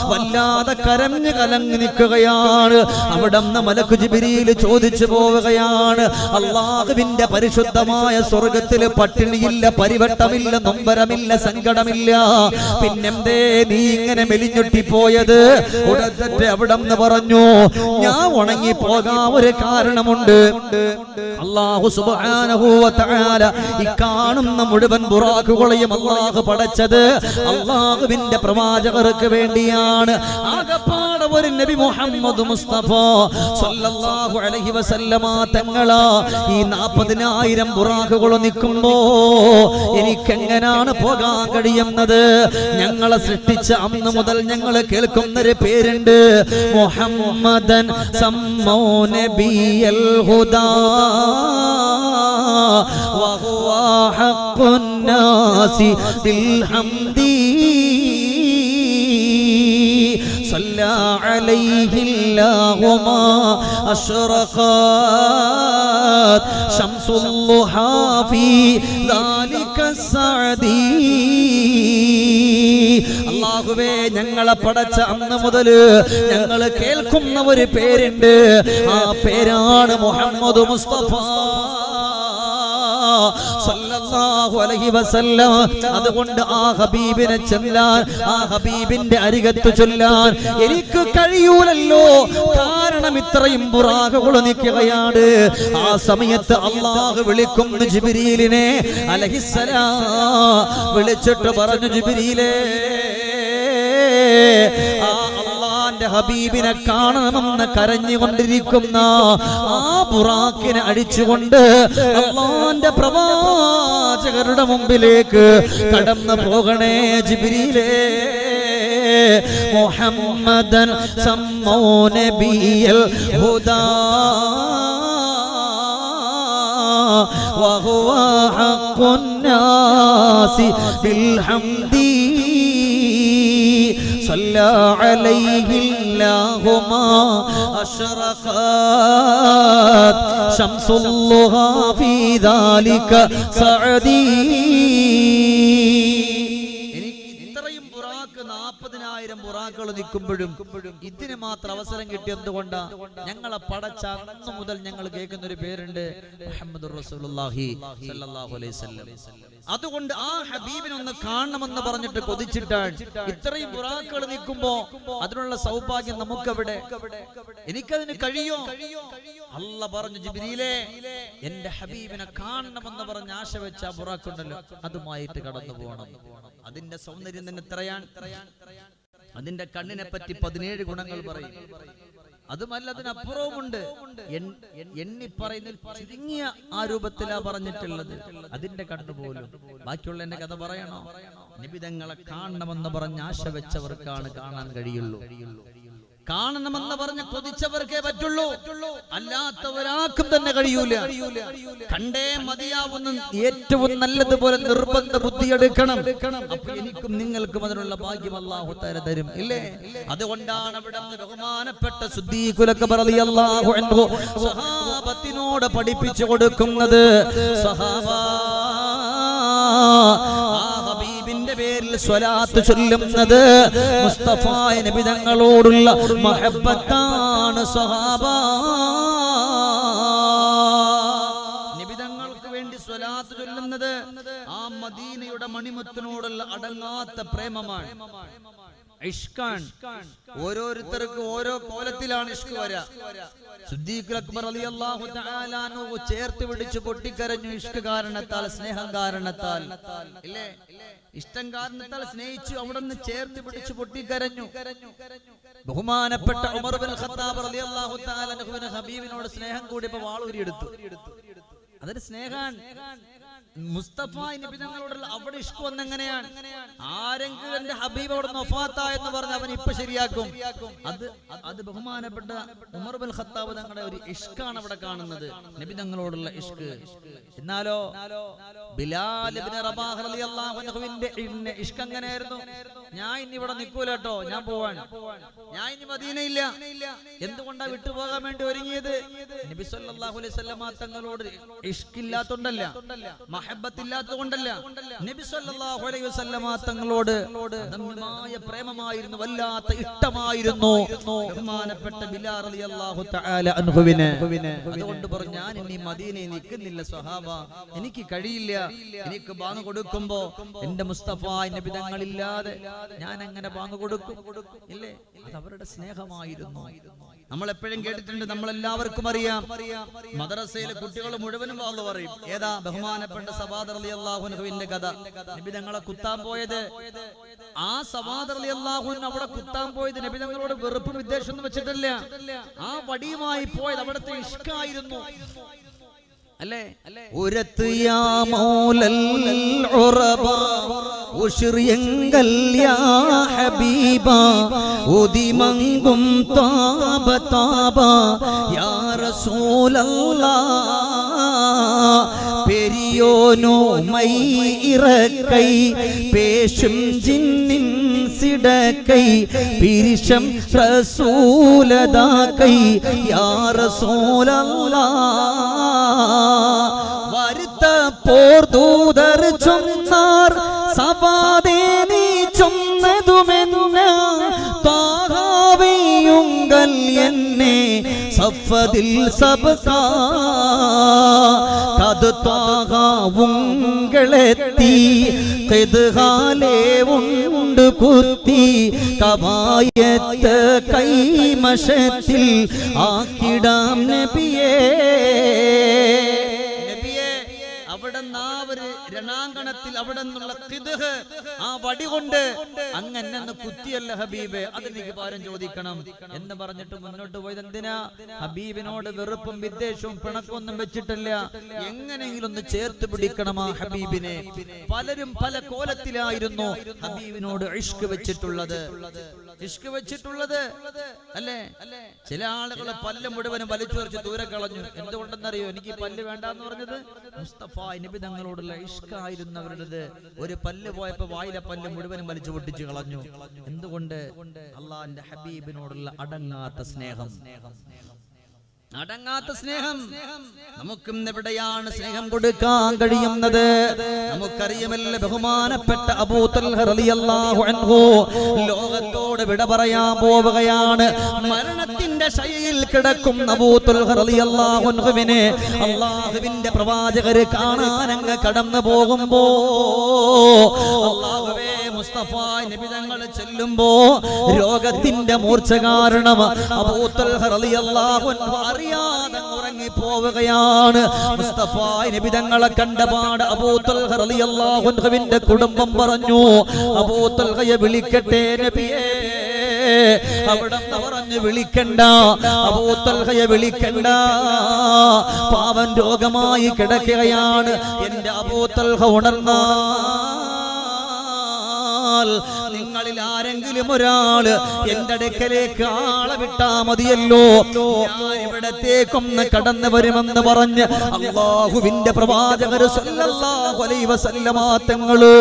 വല്ലാതെ കരഞ്ഞു കലങ്ങി നിൽക്കുകയാണ്. അവിടെ നിന്ന് മലക്ക് ജിബ്രീൽ ചോദിച്ചു പോവുകയാണ്, അല്ലാഹുവിന്റെ പരിശുദ്ധമായ സ്വർഗത്തില് പട്ടിണിയില്ല, പരിവട്ടമില്ല, നൊമ്പരമില്ല, സങ്കടമില്ല, പിന്നെന്തേ നീ ഇങ്ങനെ മെലിഞ്ഞൊട്ടിപ്പോയത്? ഉടനെ അവിടെ നിന്ന് പറഞ്ഞു, ഞാൻ ഉണങ്ങി പോകാൻ ഒരു കാരണമുണ്ട്. അല്ലാഹു സുബ്ഹാനഹു വ തആല ഈ കാണുന്ന മുഴുവൻ ബുറാഖുകളെയും അല്ലാഹു പടച്ചത് അല്ലാഹുവിന്റെ പ്രവാചകർക്ക് വേണ്ടിയാണ്. ആകപ്പാടെ ഒരു നബി മുഹമ്മദ് മുസ്തഫ സല്ലല്ലാഹു അലൈഹി വസല്ലമ തങ്ങളാ ഈ 40,000 ബുറാഖുകൾ നിൽക്കുമ്പോ എനിക്കെങ്ങനാണ് പോകാൻ കഴിയുന്നത്? ഞങ്ങളെ സൃഷ്ടിച്ച അന്ന് മുതൽ ഞങ്ങൾ കേൾക്കുന്നൊരു പേരുണ്ട്, മുഹമ്മദൻ സമ്മൗ നബിയൽ ഹുദാ വഹുവ ഹഖ്ഖുൻ നാസി ബിൽ ഹംദി صلى عليه الله ما أشرقت شمس الضحى في ذلك السعدي. അല്ലാഹുവേ, ഞങ്ങളെ പടച്ച അന്ന് മുതൽ ഞങ്ങൾ കേൾക്കുന്ന ഒരു പേരുണ്ട്, ആ പേരാണ് മുഹമ്മദ് മുസ്തഫ. സല്ലല്ലാഹു അലൈഹി വസല്ലം. അതുകൊണ്ട് ആ ഹബീബിനെ ചെല്ലാൻ, ആ ഹബീബിന്റെ അരികത്ത് ചൊല്ലാൻ എനിക്ക് കഴിയൂലല്ലോ. കാരണം ഇത്രയും ബുറാഖുകൾ നിൽക്കുകയാണ്. ആ സമയത്ത് അല്ലാഹു വിളിക്കുന്നു ജിബ്രീലിനെ അലൈഹിസ്സലാം. വിളിച്ചിട്ട് പറഞ്ഞു, ജിബ്രീലേ, ആ അല്ലാഹുവിന്റെ ഹബീബിനെ കാണണമെന്ന് കരഞ്ഞുകൊണ്ടിരിക്കുന്ന ആ ബുറാഖിനെ അടിച്ചുകൊണ്ട് അല്ലാഹുവിന്റെ പ്രവാചകരുടെ മുമ്പിലേക്ക് കടന്നു പോകണേ ജിബ്രീലേ. മുഹമ്മദൻ സമ്മൗ നബിയൽ ഹുദാ വഹുവ ഹഖ്ഖുൻ നാസി ബിൽ ഹംദി صلى عليه الله ما أشرقت شمس الله في ذلك سعدي. ഇത്രയും ബുറാഖ് 40,000 ബുറാഖുകൾ നിൽക്കുമ്പോഴും ഇതിന് മാത്രം അവസരം കിട്ടിയതുകൊണ്ട് ഞങ്ങളെ പടച്ച അന്ന് മുതൽ ഞങ്ങൾ കേൾക്കുന്ന ഒരു പേരുണ്ട്, മുഹമ്മദുർ റസൂലുള്ളാഹി സ്വല്ലല്ലാഹു അലൈഹി വസല്ലം. അതുകൊണ്ട് ആ ഹബീബിനൊന്ന് കാണണമെന്ന് പറഞ്ഞിട്ട് കൊതിച്ചിട്ടാണ് ഇത്രയും ബുറാഖുകൾ നിൽക്കുമ്പോ അതിനുള്ള സൗഭാഗ്യം നമുക്കെവിടെ? എനിക്കതിന് കഴിയോ? അല്ല പറഞ്ഞു, ജിബ്രീലേ, എന്റെ ഹബീബിനെ കാണണമെന്ന് പറഞ്ഞ് ആശ വെച്ച ബുറാഖുണ്ടല്ലോ, അതുമായിട്ട് കടന്നു പോകണം. അതിന്റെ സൗന്ദര്യം തന്നെ എത്രയാണ്! അതിന്റെ കണ്ണിനെ പറ്റി 17 ഗുണങ്ങൾ പറയും. അതുമല്ല, അതിനപ്പുറവുമുണ്ട്. എണ്ണി പറയുന്നതിൽ ചുരുങ്ങിയ ആ രൂപത്തിലാ പറഞ്ഞിട്ടുള്ളത്. അതിന്റെ കണ്ടുപോലും ബാക്കിയുള്ള എന്റെ കഥ പറയണോ? നിബിതങ്ങളെ കാണണമെന്ന് പറഞ്ഞ് ആശ വെച്ചവർക്കാണ് കാണാൻ കഴിയുള്ളൂ. കാണണമെന്ന് പറഞ്ഞ് കൊതിച്ചവർക്കേ പറ്റുള്ളൂ, അല്ലാത്തവരാർക്കും തന്നെ കഴിയൂല. കണ്ടേ മതിയാവുന്ന ഏറ്റവും നല്ലതുപോലെ നിർബന്ധ ബുദ്ധി എടുക്കണം. അപ്പൊ എനിക്കും നിങ്ങൾക്കും അതിനുള്ള ഭാഗ്യം അല്ലാഹു തആല തരും, ഇല്ലേ? അതുകൊണ്ടാണ് അവിടെ ബഹുമാനപ്പെട്ട സിദ്ദീഖുൽ അക്ബർ റളിയല്ലാഹു അൻഹു സഹാബത്തിനോട് പഠിപ്പിച്ചു കൊടുക്കുന്നത്. സഹാബ, പേരിൽ സ്വലാത്ത് ചൊല്ലുന്നത് മുസ്തഫ നബി തങ്ങളോടുള്ള മഹബ്ബത്താണ്. സ്വഹാബ, നബി തങ്ങൾക്ക് വേണ്ടി സ്വലാത്ത് ചൊല്ലുന്നത് ആ മദീനയുടെ മണിമുത്തിനോടുള്ള അടങ്ങാത്ത പ്രേമമാണ്, ഇഷ്കാൻ. ഓരോരുത്തർക്കും ഓരോ കോലത്തിലാണ് ഇഷ്ക് വരാ. സിദ്ദീഖുൽ അക്ബർ റളിയല്ലാഹു തആല അൻഹു ചേർത്ത് പിടിച്ചു പൊട്ടിക്കരഞ്ഞു ഇഷ്ക് കാരണത്താൽ, സ്നേഹം കാരണത്താൽ, ഇല്ലേ? ഇഷ്ടം കാരണത്താൽ സ്നേഹിച്ചു, അവിടുന്ന് ചേർത്ത് പിടിച്ചു പൊട്ടിക്കരഞ്ഞു. ബഹുമാനപ്പെട്ട ഉമർ ബിൻ ഖത്താബ് റളിയല്ലാഹു തആല അൻഹുവിന് ഹബീബിനോട് സ്നേഹം കൂടിയപ്പോൾ വാളൂരിയെടുത്തു. അതൊരു സ്നേഹാണ്. മുസ്തഫ നബി തങ്ങളോടുള്ള അവിടെ ഇഷ്ക് വന്നെങ്ങനെയാണ്? ആരെങ്കിലും എന്റെ ഹബീബ് അവിടെ വഫാത്തായെന്ന് പറഞ്ഞ് അവൻ ഇപ്പൊ ശരിയാക്കും. അത് ബഹുമാനപ്പെട്ട ഉമർ ബിൻ ഖത്താബ് തങ്ങളുടെ ഒരു ഇഷ്കാണ് അവിടെ കാണുന്നത്, നബി തങ്ങളോടുള്ള ഇഷ്ക്. എന്നാലോ ബിലാൽ ഇബ്നു റബാഹ് റളിയല്ലാഹു അൻഹുവിന്റെ ഇഷ്ക് എങ്ങനെയായിരുന്നു? ഞാൻ ഇനി ഇവിടെ നിൽക്കൂല കേട്ടോ, ഞാൻ പോവാൻ, ഞാൻ ഇനി മദീനയില്ല. എന്തുകൊണ്ടാ വിട്ടുപോകാൻ വേണ്ടി ഒരുങ്ങിയത്? നബി സല്ലല്ലാഹു അലൈഹി വസല്ലം തങ്ങളോട് ഇഷ്കില്ലാത്തോണ്ടല്ല, മഹബ്ബത്തില്ലാത്തതുകൊണ്ടല്ല. നബി സല്ലല്ലാഹു അലൈഹി വസല്ലം തങ്ങളോട് അദമ്യമായ പ്രേമമായിരുന്നു, വല്ലാത്ത ഇഷ്ടമായിരുന്നു ബഹുമാനപ്പെട്ട ബിലാൽ റളിയല്ലാഹു തആല അൻഹുവിനെ. അതുകൊണ്ട് പറഞ്ഞു, ഞാൻ ഇനി മദീനയിൽ നിൽക്കുന്നില്ല സ്വഹാബ, എനിക്ക് കഴിയില്ല. എനിക്ക് ബാങ്ക് കൊടുക്കുമ്പോ എന്റെ മുസ്തഫ നബി തങ്ങളില്ലാതെ ഞാൻ എങ്ങനെ ബാങ്ക് കൊടുക്കും, ഇല്ലേ? അത് അവരുടെ സ്നേഹമായിരുന്നു. നമ്മൾ എപ്പോഴും കേട്ടിട്ടുണ്ട്, നമ്മളെല്ലാവർക്കും അറിയാം, മദ്രസയിലെ കുട്ടികൾ മുഴുവനും വാള് പറയും. ഏതാ? ബഹുമാനപ്പെട്ട സവാദ് റളിയല്ലാഹു അൻഹുവിന്റെ കഥ. നബി തങ്ങളെ കുത്താൻ പോയത്, ആ സവാദ് റളിയല്ലാഹു അൻഹു അവിടെ കുത്താൻ പോയത് നബി തങ്ങളോട് വെറുപ്പും വിദ്വേഷമൊന്നും വെച്ചിട്ടില്ല. ആ വടിയുമായി പോയത് അവിടുത്തെ ഇഷ്കായിരുന്നു, അല്ലേ? ഉരത്ത് യാ മൗലൽ ഉറബ ഉശ്രിയങ്കൽ യാ ഹബീബ ഉദിമങ്കും താബ താബ യാ റസൂലല്ലാഹ് പെരിയോനോ മൈ ഇറക്കൈ പേശും ജിന്നിൻ സിടക്കൈ പിരിശം റസൂലദാകൈ യാ റസൂലല്ലാഹ് വരുത്ത പോർ ദൂതർ ചൊന്നാർ സവാദേ നീ ചൊന്നതുമെന്ന താഹാവിയുങ്കൽ എന്നെ സഫദിൽ സബ്കാ കതുത്വാകാ ഉങ്ങളെത്തി കെതുകാലേ ഉണ്ട് കുത്തി കവായത്ത് കൈമശത്തിൽ ആക്കിടാം നബിയേ. രണാങ്കണത്തിൽ അവിടെ നിന്നുള്ള ഖിദ്ഹ് ആ വടി കൊണ്ട് അങ്ങനെ കുത്തിയല്ല ഹബീബ്, അതെനിക്ക് ഭാരം ചോദിക്കണം എന്ന് പറഞ്ഞിട്ട് മുന്നോട്ട് പോയത് എന്തിനാ? ഹബീബിനോട് വെറുപ്പും വിദ്വേഷവും പിണക്കൊന്നും വെച്ചിട്ടല്ല, എങ്ങനെയെങ്കിലും ഒന്ന് ചേർത്ത് പിടിക്കണം ആ ഹബീബിനെ. പലരും പല കോലത്തിലായിരുന്നു ഹബീബിനോട് ഇഷ്ക് വെച്ചിട്ടുള്ളത്, അല്ലേ? ചില ആളുകൾ പല്ല് മുഴുവനും വലിച്ചു പറിച്ച് ദൂരെ കളഞ്ഞു. എന്തുകൊണ്ടെന്നറിയോ? എനിക്ക് പല്ല് വേണ്ടെന്ന് പറഞ്ഞത് മുസ്തഫ നബി തങ്ങളോടുള്ള ഇഷ്കായിരുന്നു അവരുടേത്. ഒരു പല്ല് പോയപ്പോ വായിലെ പല്ല് മുഴുവനും വലിച്ചു പൊട്ടിച്ചു കളഞ്ഞു. എന്തുകൊണ്ട്? അള്ളാന്റെ ഹബീബിനോടുള്ള അടങ്ങാത്ത സ്നേഹം. അടങ്ങാത്ത സ്നേഹം. നമുക്കും എവിടെയാണ് സ്നേഹം കൊടുക്കാൻ കഴിയുന്നത്? നമുക്കറിയുമല്ലോ, ബഹുമാനപ്പെട്ട അബൂ തൽഹ റളിയല്ലാഹു അൻഹു ലോകത്തോട് വിട പറയാൻ പോവുകയാണ്. മരണത്തിന്റെ ശയ്യയിൽ കിടക്കുന്ന അബൂ തൽഹ റളിയല്ലാഹു അൻഹുവിനെ അല്ലാഹുവിന്റെ പ്രവാചകർ കാണാൻ അങ്ങ് കടന്നു പോകുമ്പോ അല്ലാഹുവേ മുസ്തഫ നബി തങ്ങൾ ചെല്ലുമ്പോ രോഗത്തിന്റെ മൂർച്ച കാരണം അബൂ തൽഹ റളിയല്ലാഹു അൻഹു അറിയാതെ ഉറങ്ങി പോവുകയാണ്. മുസ്തഫ നബി തങ്ങളെ കണ്ടപാട് അബൂ തൽഹ റളിയല്ലാഹു അൻഹുവിന്റെ കുടുംബം പറഞ്ഞു, അബൂ തൽഹയെ വിളിക്കട്ടെ നബിയേ. അവിടെ പറഞ്ഞു, വിളിക്കണ്ട അബൂ തൽഹയെ വിളിക്കണ്ട, പാവൻ രോഗമായി കിടക്കുകയാണ്. എന്റെ അബൂ തൽഹ ഉണർന്നാൽ നിങ്ങളിൽ ആരെങ്കിലും ഒരാള് എന്റെ അടുക്കലേക്ക് ആളെ വിട്ടാ മതിയല്ലോ, ഞാൻ ഇവിടത്തേക്കൊന്ന് കടന്നു വരുമെന്ന് പറഞ്ഞ് അല്ലാഹുവിന്റെ പ്രവാചകർ സല്ലല്ലാഹു അലൈഹി വസല്ലമ തങ്ങള്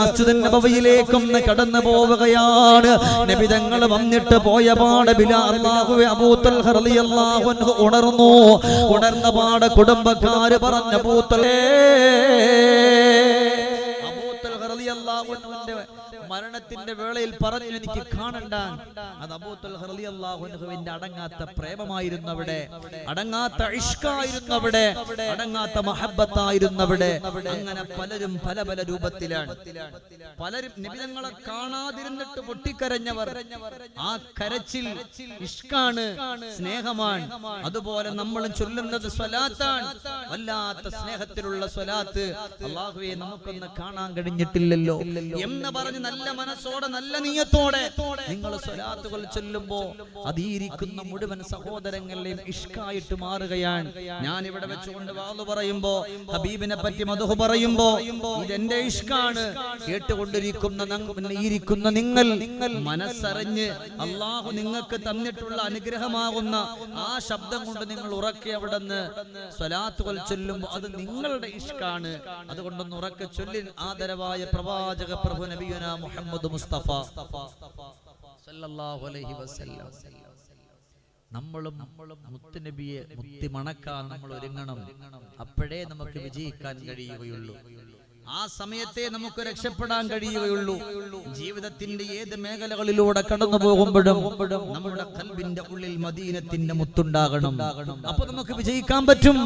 മസ്ജിദുൻ നബവിയിലേക്കൊന്ന് കടന്നു പോവുകയാണ്. നബി തങ്ങൾ വന്നിട്ട് പോയ പാട് അല്ലാഹുവേ അബൂ തൽഹ റളിയല്ലാഹു അൻഹു ഉണർന്നു. ഉണർന്ന പാട് കുടുംബക്കാര് പറഞ്ഞ അബൂ തൽഹ മരണത്തിന്റെ വേളയിൽ പറഞ്ഞു, എനിക്ക് കാണണ്ട. അത് അബൂ തൽഹ റളിയല്ലാഹു അൻഹുവിന്റെ അടങ്ങാത്ത പ്രേമമായിരുന്നു അവിടെ, അടങ്ങാത്ത ഇഷ്കായിരുന്നു അവിടെ, അടങ്ങാത്ത മഹബ്ബത്തായിരുന്നു അവിടെ. അങ്ങനെ പലരും പല പല രൂപത്തിലാണ്. പലരും നബി തങ്ങളെ കാണാതിരുന്നിട്ട് പൊട്ടിക്കരഞ്ഞവർ. ആ കരച്ചിൽ ഇഷ്കാണ്, സ്നേഹമാണ്. അതുപോലെ നമ്മൾ ചൊല്ലുന്നത് സ്വലാത്താണ്, വല്ലാത്ത സ്നേഹത്തിലുള്ള സ്വലാത്ത്. അല്ലാഹുവേ നമുക്കൊന്ന് കാണാൻ കഴിഞ്ഞിട്ടില്ലല്ലോ എന്ന് പറഞ്ഞ് നല്ല മനസ്സോടെ നല്ല നിയത്തോടെ നിങ്ങൾ സ്വലാത്തുകൾ ചൊല്ലുമ്പോ അതീരിക്കുന്ന മുഴുവൻ സഹോദരങ്ങളെയും ഇഷ്കായിട്ട് മാറുകയാണ്. ഞാൻ ഇവിടെ വെച്ചുകൊണ്ട് വാളു പറയുമ്പോ, ഹബീബിനെ പറ്റി മദ്ഹ് പറയുമ്പോ, ഇതെന്റെ ഇഷ്കാണ്. കേട്ടുകൊണ്ടിരിക്കുന്ന നിങ്ങൾ മനസ്സറിഞ്ഞ് അല്ലാഹു നിങ്ങൾക്ക് തന്നിട്ടുള്ള അനുഗ്രഹമാകുന്ന ആ ശബ്ദം കൊണ്ട് നിങ്ങൾ ഉറക്കെ അവിടുന്ന് സ്വലാത്തുകൾ ചൊല്ലുമ്പോ അത് നിങ്ങളുടെ ഇഷ്കാണ്. അതുകൊണ്ടൊന്ന് ഉറക്കെ ചൊല്ലിൻ. ആദരവായ പ്രവാചക പ്രഭു നബിയുനാ മുഹമ്മദ് മുസ്തഫ സല്ലല്ലാഹു അലൈഹി വസല്ലം. നമ്മളും മുത്തുനബിയെ മുത്തി മണക്കാൻ നമ്മൾ ഒരുങ്ങണം. അപ്പോഴേ നമുക്ക് വിജയിക്കാൻ കഴിയുകയുള്ളൂ. ആ സമയത്തെ നമുക്ക് രക്ഷപ്പെടാൻ കഴിയുകയുള്ളൂ. ജീവിതത്തിന്റെ ഏത് മേഖലകളിലൂടെ കടന്നു പോകുമ്പോഴും നമ്മുടെ ഖൽബിന്റെ ഉള്ളിൽ മദീനത്തിന്റെ മുത്തുണ്ടാകണം. അപ്പൊ നമുക്ക് വിജയിക്കാൻ പറ്റും.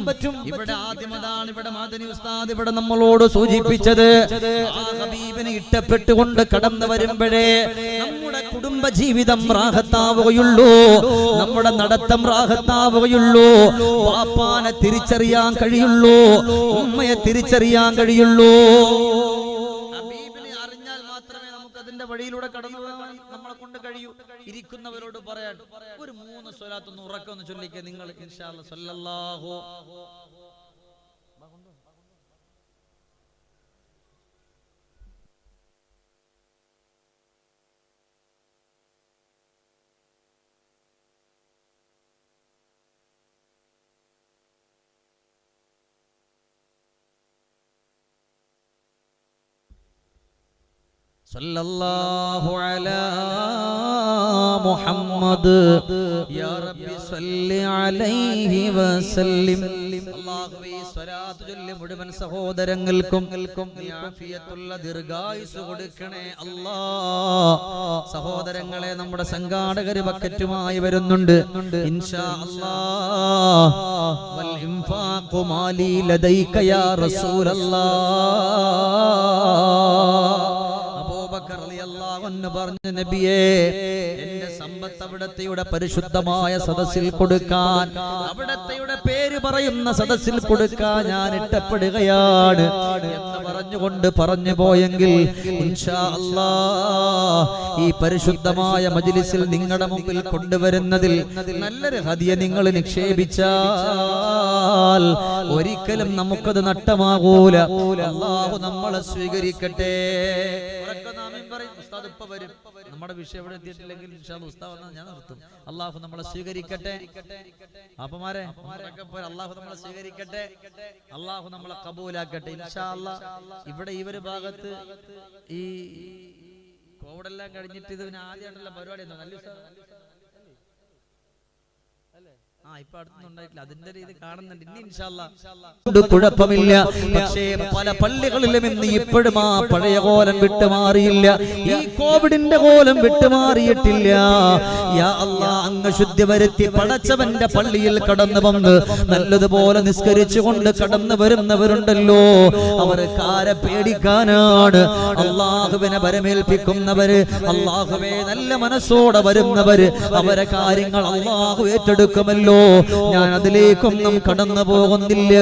ഇവിടെ ആദ്യമതാണ് ഇവിടെ മാദനി ഉസ്താദ് ഇവിടെ നമ്മളോട് സൂചിപ്പിച്ചത്, ആ ഹബീബിനെ ഇഷ്ടപ്പെട്ടുകൊണ്ട് കടന്നു വരുമ്പോഴേ നമ്മുടെ കുടുംബ ജീവിതം റാഹത്താവുകയുള്ളൂ, നമ്മുടെ നടത്തം റാഹത്താവുകയുള്ളൂ, പാപ്പാനെ തിരിച്ചറിയാൻ കഴിയുള്ളൂ, ഉമ്മയെ തിരിച്ചറിയാൻ കഴിയുള്ളൂ. ഹബീബിനെ അറിഞ്ഞാൽ മാത്രമേ നമുക്ക് അതിന്റെ വഴിയിലൂടെ കടന്നു പോകാൻ നമ്മളെ കൊണ്ട് കഴിയൂ. ഇരിക്കുന്നവരോട് പറയാൻ ഒരു 3 സ്വലാത്ത് ഒന്ന് ഉറക്കെ ഒന്ന് ചൊല്ലിക്കുക നിങ്ങൾ. ഇൻഷാ അല്ലാഹ് സല്ലല്ലാഹു സല്ലല്ലാഹു അലാ മുഹമ്മദ് യാ റബ്ബി സല്ലി അലൈഹി വസല്ലിം. അല്ലാഹുവേ സ്വലാത്ത് ചൊല്ലി മുഴുവൻ സഹോദരങ്ങൾക്കും ആഫിയത്തുള്ള ദീർഘായുസ് കൊടുക്കണേ അല്ലാഹ്. സഹോദരങ്ങളെ, നമ്മുടെ സംഘാടകര് ബക്കറ്റുമായി വരുന്നുണ്ട് ഇൻഷാ അല്ലാഹ്. വൽ ഇൻഫാഖ അഹഖു മാലി ലദൈക യാ റസൂലല്ലാഹ്. അബൂബക്കർ റളിയല്ലാഹു അൻഹു പറഞ്ഞു, നബിയേ, എന്റെ സമ്പത്ത് അവിടത്തെയുടെ പരിശുദ്ധമായ സദസ്സിൽ കൊടുക്കാൻ, അവിടത്തെയുടെ പേര് പറയുന്ന സദസ്സിൽ കൊടുക്കാൻ ഞാൻ ഇഷ്ടപ്പെടുകയാണ് എന്ന് പറഞ്ഞുകൊണ്ട് പറഞ്ഞു പോയെങ്കിൽ ഇൻഷാ അല്ലാഹ് ഈ പരിശുദ്ധമായ മജ്ലിസിൽ നിങ്ങളുടെ മുമ്പിൽ കൊണ്ടുവരുന്നതിൽ നല്ലൊരു ഹദിയ നിങ്ങൾ നിക്ഷേപിച്ചാൽ ഒരിക്കലും നമുക്കത് നഷ്ടമാകൂല. അല്ലാഹു നമ്മളെ സ്വീകരിക്കട്ടെ. ഉസ്താദ് ഇപ്പ വരും. നമ്മുടെ വിഷയം എവിടെ എത്തിയിട്ടില്ലെങ്കിൽ ഇൻഷാ അല്ലാഹ് ഉസ്താദ് വന്നാൽ ഞാൻ നിർത്തും. അല്ലാഹു നമ്മളെ സ്വീകരിക്കട്ടെ. അപ്പമാരെ അല്ലാഹു നമ്മളെ സ്വീകരിക്കട്ടെ. അല്ലാഹു നമ്മളെ കബൂലാക്കട്ടെ ഇൻഷാ അല്ലാഹ്. ഇവിടെ ഈ ഒരു ഭാഗത്ത് ഈ കോവിഡെല്ലാം കഴിഞ്ഞിട്ട് ഇതിന് ആദ്യമായിട്ടുള്ള പരിപാടി എന്താ? നല്ല ഇപ്പൊ അടുത്തൊന്നുണ്ടായിട്ടില്ല. അതിന്റെ രീതി കാണുന്നുണ്ട്. ഇനി ഇൻഷാ അല്ലാഹ് കുഴപ്പമില്ല. പക്ഷേ പല പള്ളികളിലും ഇന്ന് ഇപ്പോഴും ആ പഴയ കോലം വിട്ടുമാറിയില്ല. ഈ കോവിഡിന്റെ കോലം വിട്ടുമാറിയിട്ടില്ല. യാ അല്ലാഹ്, അങ്ങ് ശുദ്ധി വരുത്തി പടച്ചവന്റെ പള്ളിയിൽ കടന്നു വന്ന് നല്ലതുപോലെ നിസ്കരിച്ചുകൊണ്ട് കടന്നു വരുന്നവരുണ്ടല്ലോ. അവർക്ക് ആരെ പേടിക്കാനാണ്? അള്ളാഹുവിനെ വരമേൽപ്പിക്കുന്നവര്, അള്ളാഹുവേ നല്ല മനസ്സോടെ വരുന്നവര്, അവരെ കാര്യങ്ങൾ അള്ളാഹു ഏറ്റെടുക്കുമല്ലോ. ഞാൻ അതിലേക്കൊന്നും കടന്നു പോകുന്നില്ല.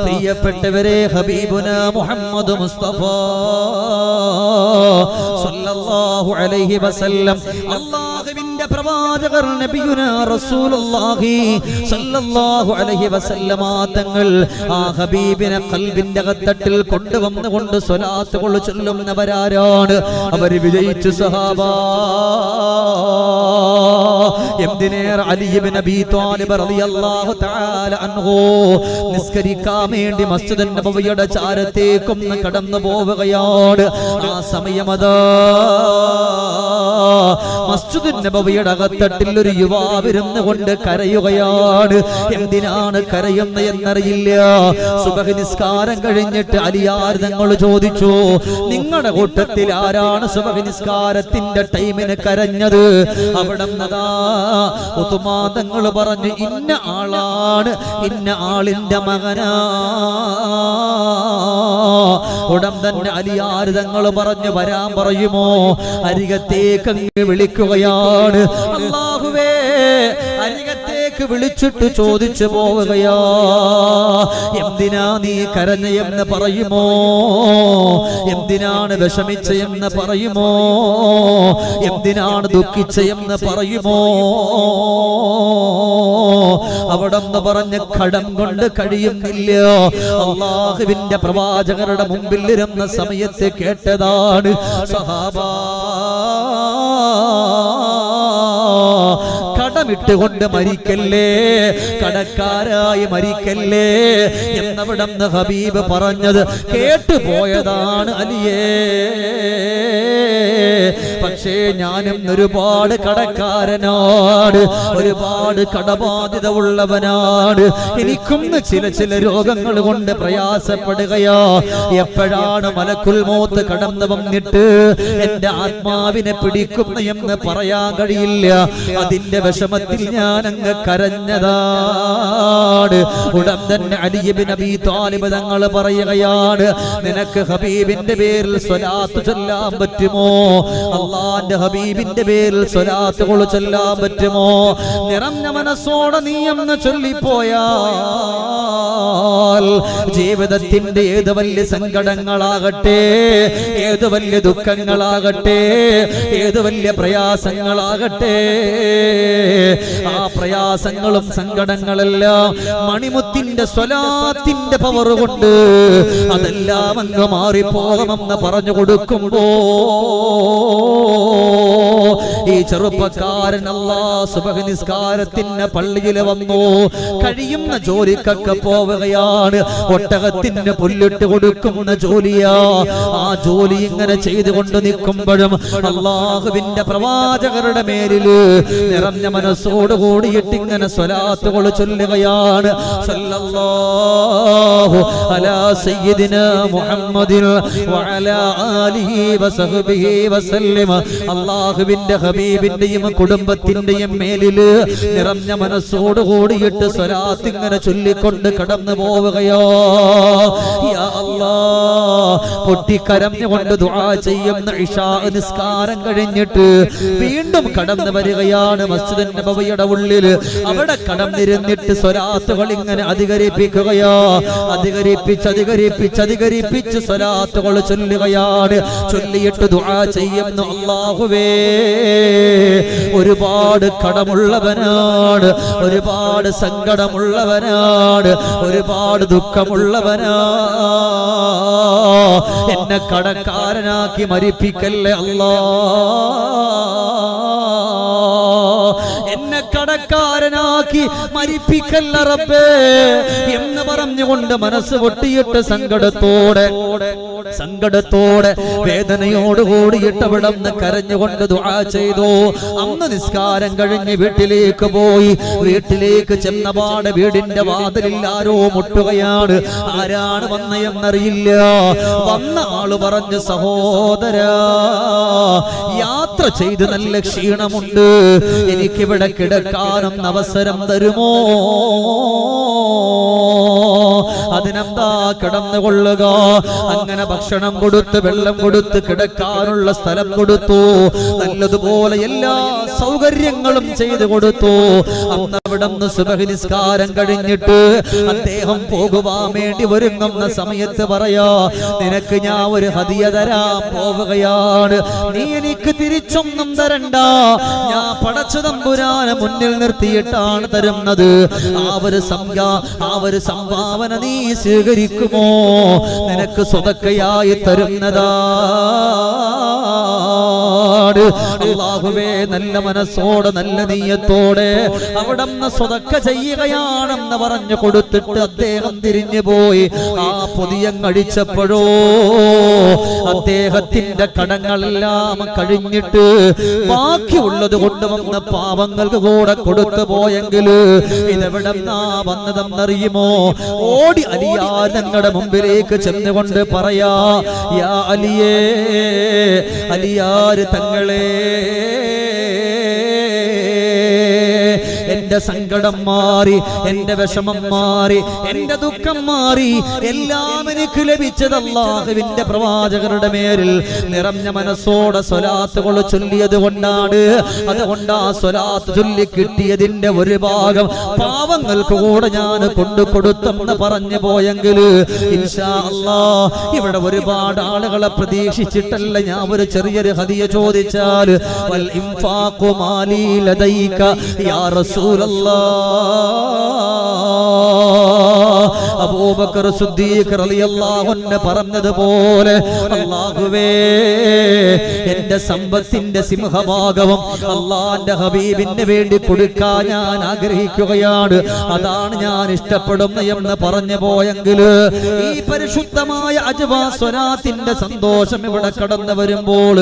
പ്രിയപ്പെട്ടവരെ, ഹബീബുന മുഹമ്മദ് മുസ്തഫ സല്ലല്ലാഹു അലൈഹി വസല്ലം, അല്ലാഹുവിന്റെ പ്രവാചകർ നബിയുനാ റസൂലുള്ളാഹി സല്ലല്ലാഹു അലൈഹി വസല്ലം തങ്ങൾ ആ ഹബീബിനെ ഖൽബിന്റെ അകത്തട്ടിൽ കൊണ്ടുവന്നുകൊണ്ട് സ്വലാത്ത് ചൊല്ലുന്നവരാരാണ്? അവർ വിജയിച്ചു സഹാബ. എന്തിനേറെ അലി ഇബ്നു അബീ ത്വാലിബ് റളിയല്ലാഹു തആല അൻഹു നിസ്കരിക്കാൻ വേണ്ടി മസ്ജിദ് നബവിയുടെ ചാരത്തേക്കൊന്ന് കടന്നു പോവുകയാണ്. ആ സമയമതാ മസ്ജിദ് നബവിയുടെ അകത്തട്ടിൽ ഒരു യുവാവിരുന്ന് കൊണ്ട് കരയുകയാണ്. എന്തിനാണ് കരയുന്നത് എന്നറിയില്ല. സുബഹി നിസ്കാരം കഴിഞ്ഞിട്ട് അലിയാർ തങ്ങൾ ചോദിച്ചു, നിങ്ങളുടെ കൂട്ടത്തിൽ ആരാണ് സുബഹി നിസ്കാരത്തിന്റെ ടൈമിന് കരഞ്ഞത്? അവിടെ ഉസ്മാൻ തങ്ങൾ പറഞ്ഞു, ഇന്ന ആളാണ്, ഇന്ന ആളിന്റെ മകനാ. ഉടൻ തന്നെ അലിയാർ തങ്ങൾ പറഞ്ഞു, വരാൻ പറയുമോ? അരികത്തേക്ക് അങ്ങ് വിളിക്കുകയാണ്. അല്ലാഹുവേ, അരികത്തേക്ക് വിളിച്ചിട്ട് ചോദിച്ചു പോവുകയാ, എന്തിനാ നീ കരഞ്ഞ എന്ന് പറയുമോ? എന്തിനാണ് വിഷമിച്ച എന്ന് പറയുമോ? എന്തിനാണ് ദുഃഖിച്ച എന്ന് പറയുമോ? അവിടെന്ന് പറഞ്ഞ് കടം കൊണ്ട് കഴിയുന്നില്ല. അല്ലാഹുവിന്റെ പ്രവാചകരുടെ മുമ്പിൽ ഇരുന്ന സമയത്ത് കേട്ടതാണ്, സഹാബാ, കടമിട്ടുകൊണ്ട് മരിക്കല്ലേ, കടക്കാരായി മരിക്കല്ലേ എന്നവിടുന്ന് ഹബീബ് പറഞ്ഞത് കേട്ടുപോയതാണ് അലിയേ. പക്ഷേ ഞാനും ഒരുപാട് കടക്കാരനാണ്, ഒരുപാട് കടബാധ്യത ഉള്ളവനാണ്. എനിക്കും ചില രോഗങ്ങൾ കൊണ്ട് പ്രയാസപ്പെടുകയാ. എപ്പോഴാണ് മലക്കുൽ മൗത്ത് കടന്നു വന്നിട്ട് എന്റെ ആത്മാവിനെ പിടിക്കുന്ന എന്ന് പറയാൻ കഴിയില്ല. അതിന്റെ വിഷമത്തിൽ ഞാൻ അങ്ങ് കരഞ്ഞതാണ്. ഉടൻ തന്നെ അലി ഇബ്നു അബീ ത്വാലിബ് തങ്ങൾ പറയുകയാണ്, നിനക്ക് ഹബീബിന്റെ പേരിൽ സ്വലാത്ത് ചൊല്ലാൻ പറ്റുമോ? അല്ലാഹുവിന്റെ ഹബീബിന്റെ പേരിൽ സ്വലാത്ത് ചൊല്ലാൻ പറ്റുമോ? നിറഞ്ഞ മനസ്സോടെ നീ എന്ന് ചൊല്ലിപ്പോയാൽ ജീവിതത്തിന്റെ ഏത് വലിയ സങ്കടങ്ങളാകട്ടെ, ഏത് വലിയ ദുഃഖങ്ങളാകട്ടെ, ഏത് വലിയ പ്രയാസങ്ങളാകട്ടെ, ആ പ്രയാസങ്ങളും സങ്കടങ്ങളെല്ലാം മണിമുത്തിന്റെ സ്വലാത്തിന്റെ പവർ കൊണ്ട് അതെല്ലാം അങ്ങ് മാറിപ്പോകുമെന്ന് പറഞ്ഞു കൊടുക്കുമ്പോ ഈ ചെറുപ്പക്കാരൻ അല്ലാഹ് സുബ്ഹ് നിസ്കാരത്തിന് പള്ളിയിൽ വന്നു. കഴിയുന്ന ജോലിക്കൊക്കെ പോവുകയാണ്. ഒട്ടകത്തിന് പുല്ലിട്ട് കൊടുക്കുന്ന ജോലിയാ. ആ ജോലി ഇങ്ങനെ ചെയ്തുകൊണ്ട് നിൽക്കുമ്പോഴും അള്ളാഹുവിന്റെ പ്രവാചകരുടെ മേലില് നിറഞ്ഞ മനസ്സോട് കൂടിയിട്ട് ഇങ്ങനെ സ്വലാത്തുകൾ ചൊല്ലുകയാണ്. സല്ലല്ലാഹു അലാ സയ്യിദിനാ മുഹമ്മദിൻ വഅലാ ആലിഹി വസഹ്ബിഹി വസല്ലം. അല്ലാഹുവിന്റെ ഹബീബിന്റെയും കുടുംബത്തിന്റെയും മേലില് നിറഞ്ഞ മനസ്സോട് കൂടിയിട്ട് സ്വലാത്ത് ഇങ്ങനെ ചൊല്ലിക്കൊണ്ട് കടന്നു പോവുകയോ. യാ അല്ലാഹ്, പൊട്ടിക്കരഞ്ഞുകൊണ്ട് ദുആ ചെയ്യുന്ന ഇശാ നിസ്കാരം കഴിഞ്ഞിട്ട് വീണ്ടും കടന്നു വരികയാണ് മസ്ജിദ് നബവിയുടെ ഉള്ളിൽ. അവിടെ കടന്നിരുന്നിട്ട് സ്വലാത്തുകൾ ഇങ്ങനെ അധികരിപ്പിക്കുകയോ. അധികരിപ്പിച്ച് സ്വലാത്തുകൾ ചൊല്ലുകയാണ്. ചൊല്ലിയിട്ട് ദുആ ചെയ്യുന്നു, അല്ലാഹുവേ, ഒരുപാട് കടമുള്ളവനാണ്, ഒരുപാട് സങ്കടമുള്ളവനാണ്, ഒരുപാട് ദുഃഖമുള്ളവനാ. എന്നെ കടക്കാരനാക്കി മരിപ്പിക്കല്ലേ അല്ലാ, എന്നെ കടക്കാരനാക്കി മരിപ്പിക്കല്ല റബ്ബേ എന്ന് പറഞ്ഞുകൊണ്ട് മനസ്സ് പൊട്ടിയിട്ട് സങ്കടത്തോടെ വേദനയോട് കൂടിയിട്ട് അവിടെ നിന്ന് കരഞ്ഞുകൊണ്ട് ദുആ ചെയ്തു. അന്ന് നിസ്കാരം കഴിഞ്ഞ് വീട്ടിലേക്ക് പോയി. വീട്ടിലേക്ക് ചെന്നപാട് വീടിന്റെ വാതിലിൽ ആരോ മുട്ടുകയാണ്. ആരാണ് വന്നയെന്നറിയില്ല. വന്ന ആള് പറഞ്ഞു, സഹോദരാ, യാത്ര ചെയ്ത് നല്ല ക്ഷീണമുണ്ട്, എനിക്കിവിടെ കിടക്കാനും അവസരം തരുമോ? അതിനെന്താ, കിടന്നുകൊള്ളുക. അങ്ങനെ ഭക്ഷണം കൊടുത്ത് വെള്ളം കൊടുത്ത് കിടക്കാനുള്ള സ്ഥലം കൊടുത്തു. നല്ലതുപോലെ എല്ലാ സൗകര്യങ്ങളും ചെയ്തു കൊടുത്തു. അന്ന് അവിടുന്ന് സുബഹി നിസ്കാരം കഴിഞ്ഞിട്ട് അദ്ദേഹം പോകുവാൻ വേണ്ടി ഒരുങ്ങുന്ന സമയത്ത് പറയാ, നിനക്ക് ഞാൻ ഒരു ഹദിയ തരാൻ പോവുകയാണ്, നീ എനിക്ക് തിരിച്ചൊന്നും തരണ്ട, ഞാൻ പടച്ച തമ്പുരാനെ മുന്നിൽ നിർത്തിയിട്ടാണ് തരുന്നത്. ആ ഒരു സംഭാവന നീ സ്വീകരിക്കുമോ? നിനക്ക് സ്വതക്കയായി തരുന്നതാ. അല്ലാഹുവേ, നല്ല മനസ്സോടെ നല്ല നീയത്തോടെ അവിടുന്ന് സ്വതക്ക ചെയ്യുകയാണെന്ന് പറഞ്ഞു കൊടുത്തിട്ട് അദ്ദേഹം തിരിഞ്ഞു പോയി. ആ പൊതിയം കഴിച്ചപ്പോഴോ അദ്ദേഹത്തിന്റെ കടങ്ങളെല്ലാം കഴിഞ്ഞിട്ട് ബാക്കിയുള്ളത് കൊണ്ടുവന്ന പാവങ്ങൾക്ക് കൂടെ കൊടുത്തു പോയെങ്കിൽ ഇതെവിടെന്നാ വന്നതെന്നറിയുമോ? ഓടി അലിയാർ ഞങ്ങളുടെ മുമ്പിലേക്ക് ചെന്നുകൊണ്ട് പറയാ, യാ അലിയേ, അലിയാർ തങ്ങളെ, എന്റെ സങ്കടം മാറി, എന്റെ വിഷമം മാറി, എന്റെ ദുഃഖം മാറി, എല്ലാം എനിക്ക് ലഭിച്ചത് അല്ലാഹുവിന്റെ പ്രവാചകരുടെ മേലിൽ നിറഞ്ഞ മനസ്സോടെ സ്വലാത്തുകൾ ചൊല്ലിയത് കൊണ്ടാണ്. അതുകൊണ്ട് ആ സ്വലാത്ത് ചൊല്ലി കിട്ടിയതിന്റെ ഒരു ഭാഗം പാവങ്ങൾക്ക് കൂടെ ഞാൻ കൊണ്ടു കൊടുത്തെന്ന് പറഞ്ഞു പോയെങ്കിൽ ഇൻഷാ അല്ലാഹ് ഇവിടെ ഒരുപാട് ആളുകളെ പ്രതീക്ഷിച്ചിട്ടല്ല ഞാൻ ഒരു ചെറിയൊരു ഹദിയ ചോദിച്ചാൽ, വൽ ഇൻഫാഖു മാലി ലദൈക യാ അബൂബക്കർ സിദ്ദീഖ് റളിയല്ലാഹു അൻഹു പറഞ്ഞതുപോലെ, അല്ലാഹുവേ, എന്റെ സമ്പത്തിന്റെ സിംഹഭാഗവും അല്ലാഹുവിന്റെ ഹബീബിന് വേണ്ടി കൊടുക്കാൻ ഞാൻ ആഗ്രഹിക്കുകയാണ്, അതാണ് ഞാൻ ഇഷ്ടപ്പെടുന്നത് എന്ന് പറഞ്ഞു പോയെങ്കിൽ ഈ പരിശുദ്ധമായ അജ്വാ സ്വലാത്തിന്റെ സന്തോഷം ഇവിടെ കടന്നു വരുമ്പോൾ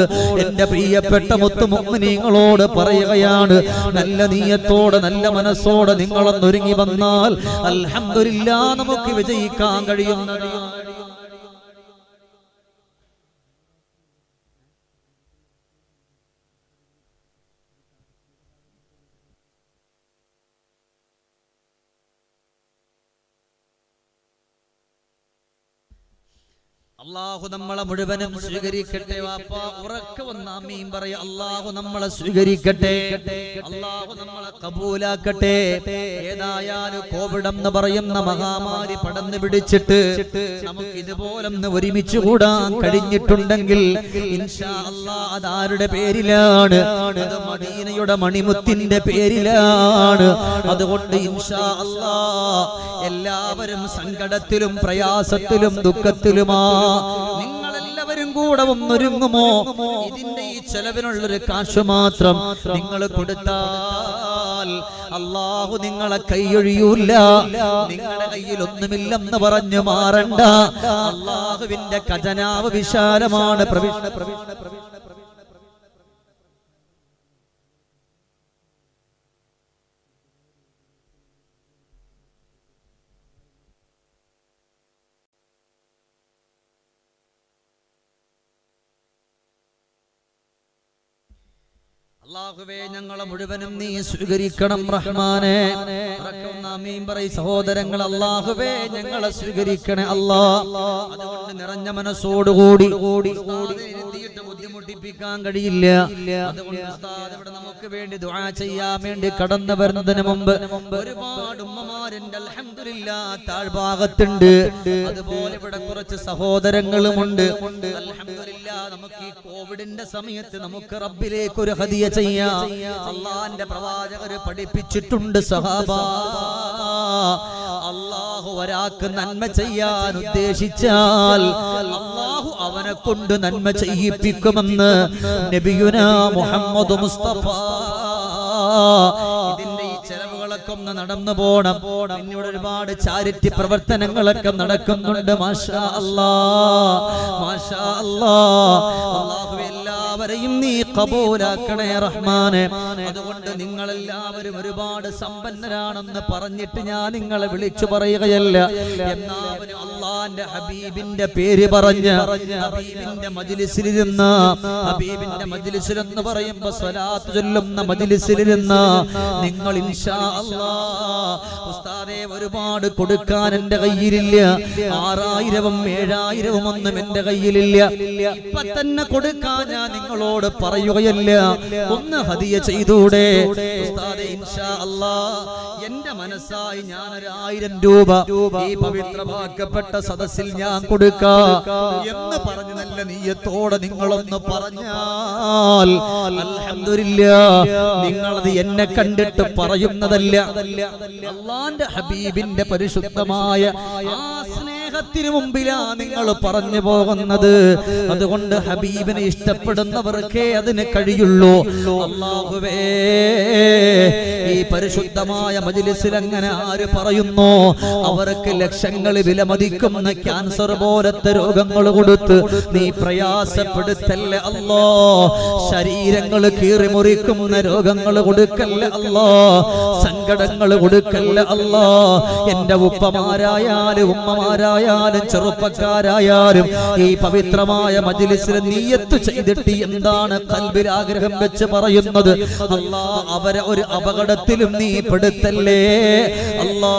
എന്റെ പ്രിയപ്പെട്ട മുത്തു മുഅ്മിനീങ്ങളോട് പറയുകയാണ്, നല്ല നീയത്തോടെ നല്ല മനസ്സോടെ നിങ്ങളൊന്നൊരുങ്ങി വന്നാൽ അൽഹംദുലില്ലാഹ് നമുക്ക് വിജയിക്കാൻ കഴിയുന്നതാണ്. അല്ലാഹു നമ്മളെ മുഴുവനും സ്വീകരിക്കട്ടെ. വാപ്പ ഉറക്കെ വന്ന് ആമീൻ പറയ. അല്ലാഹു നമ്മളെ സ്വീകരിക്കട്ടെ, അല്ലാഹു നമ്മളെ കബൂലാക്കട്ടെ. ഏതായാലും കോവിഡ് എന്ന് പറയുന്ന മഹാമാരി പടർന്നു പിടിച്ചിട്ട് നമുക്ക് ഇതുപോലൊന്ന് ഒരുമിച്ച് കൂടാൻ കഴിഞ്ഞിട്ടുണ്ടെങ്കിൽ ഇൻഷാ അല്ലാഹ് അതാരുടെ പേരിലാണ്? അത് മദീനയുടെ മണിമുത്തിന്റെ പേരിലാണ്. അതുകൊണ്ട് ഇൻഷാ അല്ലാഹ് എല്ലാവരും സങ്കടത്തിലും പ്രയാസത്തിലും ദുഃഖത്തിലുമാ. നിങ്ങളെല്ലാവരും കൂടെ ഒന്നൊരുങ്ങുമോ? ഇതിന്റെ ഈ ചെലവിനുള്ളൊരു കാശ് മാത്രം നിങ്ങൾ കൊടുത്താൽ അല്ലാഹു നിങ്ങളെ കൈയൊഴിയൂല. നിങ്ങളുടെ കയ്യിൽ ഒന്നുമില്ലെന്ന് പറഞ്ഞു മാറണ്ട. അല്ലാഹുവിന്റെ ഖജനാവ് വിശാലമാണ്. അല്ലാഹുവേ ഞങ്ങളെ മുഴുവനും നീ സ്വീകരിക്കണം റഹ്മാനേ. ആമീൻ പറയ് സഹോദരങ്ങൾ. അല്ലാഹുവേ ഞങ്ങളെ സ്വീകരിക്കണേ അല്ലാ. അതുകൊണ്ട് നിറഞ്ഞ മനസ്സോടുകൂടി എത്തിയിട്ട് ബുദ്ധിമുട്ടിപ്പിക്കാൻ കഴിയില്ല. അതുകൊണ്ട് ഉസ്താദ് ഇവിടെ നമുക്ക് വേണ്ടി ദുആ ചെയ്യാൻ വേണ്ടി കടന്നു വരുന്നതിന് മുമ്പ് ഒരുപാട് ഉമ്മമാരുണ്ട് അൽഹംദുലില്ലാഹ് താഴ്ഭാഗത്തുണ്ട്. അതുപോലെ ഇവിടെ കുറച്ച് സഹോദരങ്ങളുമുണ്ട് അൽഹംദുലില്ലാഹ്. നമുക്ക് ഈ കോവിഡിന്റെ സമയത്ത് നമുക്ക് റബ്ബിലേക്ക് ഒരു ഹദിയ ചെയ്യാം. അല്ലാഹുവിന്റെ പ്രവാചകർ പഠിപ്പിച്ചിട്ടുണ്ട് സഹാബ, അല്ലാഹു ഒരാൾക്ക് നന്മ ചെയ്യാൻ ഉദ്ദേശിച്ചാൽ അല്ലാഹു അവനെ കൊണ്ട് നന്മ ചെയ്യിപ്പിക്കുമെന്ന് നബിയുനാ മുഹമ്മദ് മുസ്തഫ. ഇതിന്റെ ഈ ചെലവുകളൊക്കെ ഒന്ന് നടന്നു പോണം. പിന്നീട് ഒരുപാട് ചാരിറ്റി പ്രവർത്തനങ്ങളൊക്കെ നടക്കുന്നുണ്ട്. മാഷാ അല്ലാഹ്, മാഷാ അല്ലാഹ്. അല്ലാഹു എല്ലാവരെയും നീ ഖബൂലാക്കണേ റഹ്മാനെ. അതുകൊണ്ട് നിങ്ങളെല്ലാവരും ഒരുപാട് സമ്പന്നരാണെന്ന് പറഞ്ഞിട്ട് ഞാൻ നിങ്ങളെ വിളിച്ചു പറയുകയല്ല. എന്നാലും അല്ലാഹുവിന്റെ ഹബീബിന്റെ പേര് പറഞ്ഞ് ഹബീബിന്റെ മജ്ലിസിലിരുന്ന, ഹബീബിന്റെ മജ്ലിസിൽ എന്ന് പറയുമ്പോൾ സ്വലാത്ത് ചൊല്ലുന്ന മജ്ലിസിലിരുന്ന നിങ്ങൾ ഇൻഷാ അല്ലാഹ് ഉസ്താദേ ഒരുപാട് കൊടുക്കാൻ എന്റെ കയ്യിലില്ല. 6000-ഉം 7000-ഉം ഒന്നും എന്റെ കയ്യിലില്ല. ഇപ്പൊ തന്നെ കൊടുക്കാൻ ഞാൻ നിങ്ങളോട് പറയുകയല്ല. ഒന്ന് ഹദിയ ചെയ്തൂടെ ഉസ്താദേ? ഇൻഷാ അല്ലാഹ് എന്റെ മനസ്സായി ഞാൻ 1000 രൂപ ഈ പവിത്രമാക്കപ്പെട്ട സദസ്സിൽ ഞാൻ കൊടുക്കാം എന്ന് പറഞ്ഞു നല്ല നിയ്യത്തോടെ നിങ്ങളൊന്ന് പറഞ്ഞാൽ അൽഹംദുലില്ലാഹ് നിങ്ങളത് എന്നെ കണ്ടിട്ട് പറയുന്നതല്ല, അല്ലാഹുവിന്റെ ഹബീബിന്റെ പരിശുദ്ധമായ ആ സ്നേഹത്തിന് മുമ്പിലാ നിങ്ങൾ പറഞ്ഞു പോകുന്നത്. അതുകൊണ്ട് ഹബീബിനെ ഇഷ്ടപ്പെടുന്നവർക്കേ അതിന് കഴിയുള്ളൂ. അല്ലാഹുവേ ഈ പരിശുദ്ധമായ മജ്ലിസിൽ അങ്ങനെ ആര് പറയുന്നു അവർക്ക് ലക്ഷങ്ങൾ വിലമതിക്കുന്ന ക്യാൻസർ പോലത്തെ രോഗങ്ങൾ കൊടുത്ത് നീ പ്രയാസപ്പെടുത്തല്ലേ അല്ലാ. ശരീരങ്ങൾ കീറിമുറിക്കുന്ന രോഗങ്ങൾ കൊടുക്കല്ലേ അല്ലാ. സങ്കടങ്ങൾ കൊടുക്കല്ലേ അല്ലാ. എന്റെ ഉപ്പമാരായാലും ഉമ്മമാരായാലും ചെറുപ്പക്കാരായാലും ഈ പവിത്രമായ മജ്ലിസിൽ നിയ്യത്ത് ചെയ്തിട്ട് എന്താണ് ഖൽബിൽ ആഗ്രഹം വെച്ച് പറയുന്നത്? അല്ലാ അവരെ ഒരു അപകടത്തിലും നീ പെടുത്തല്ലേ അല്ലാ.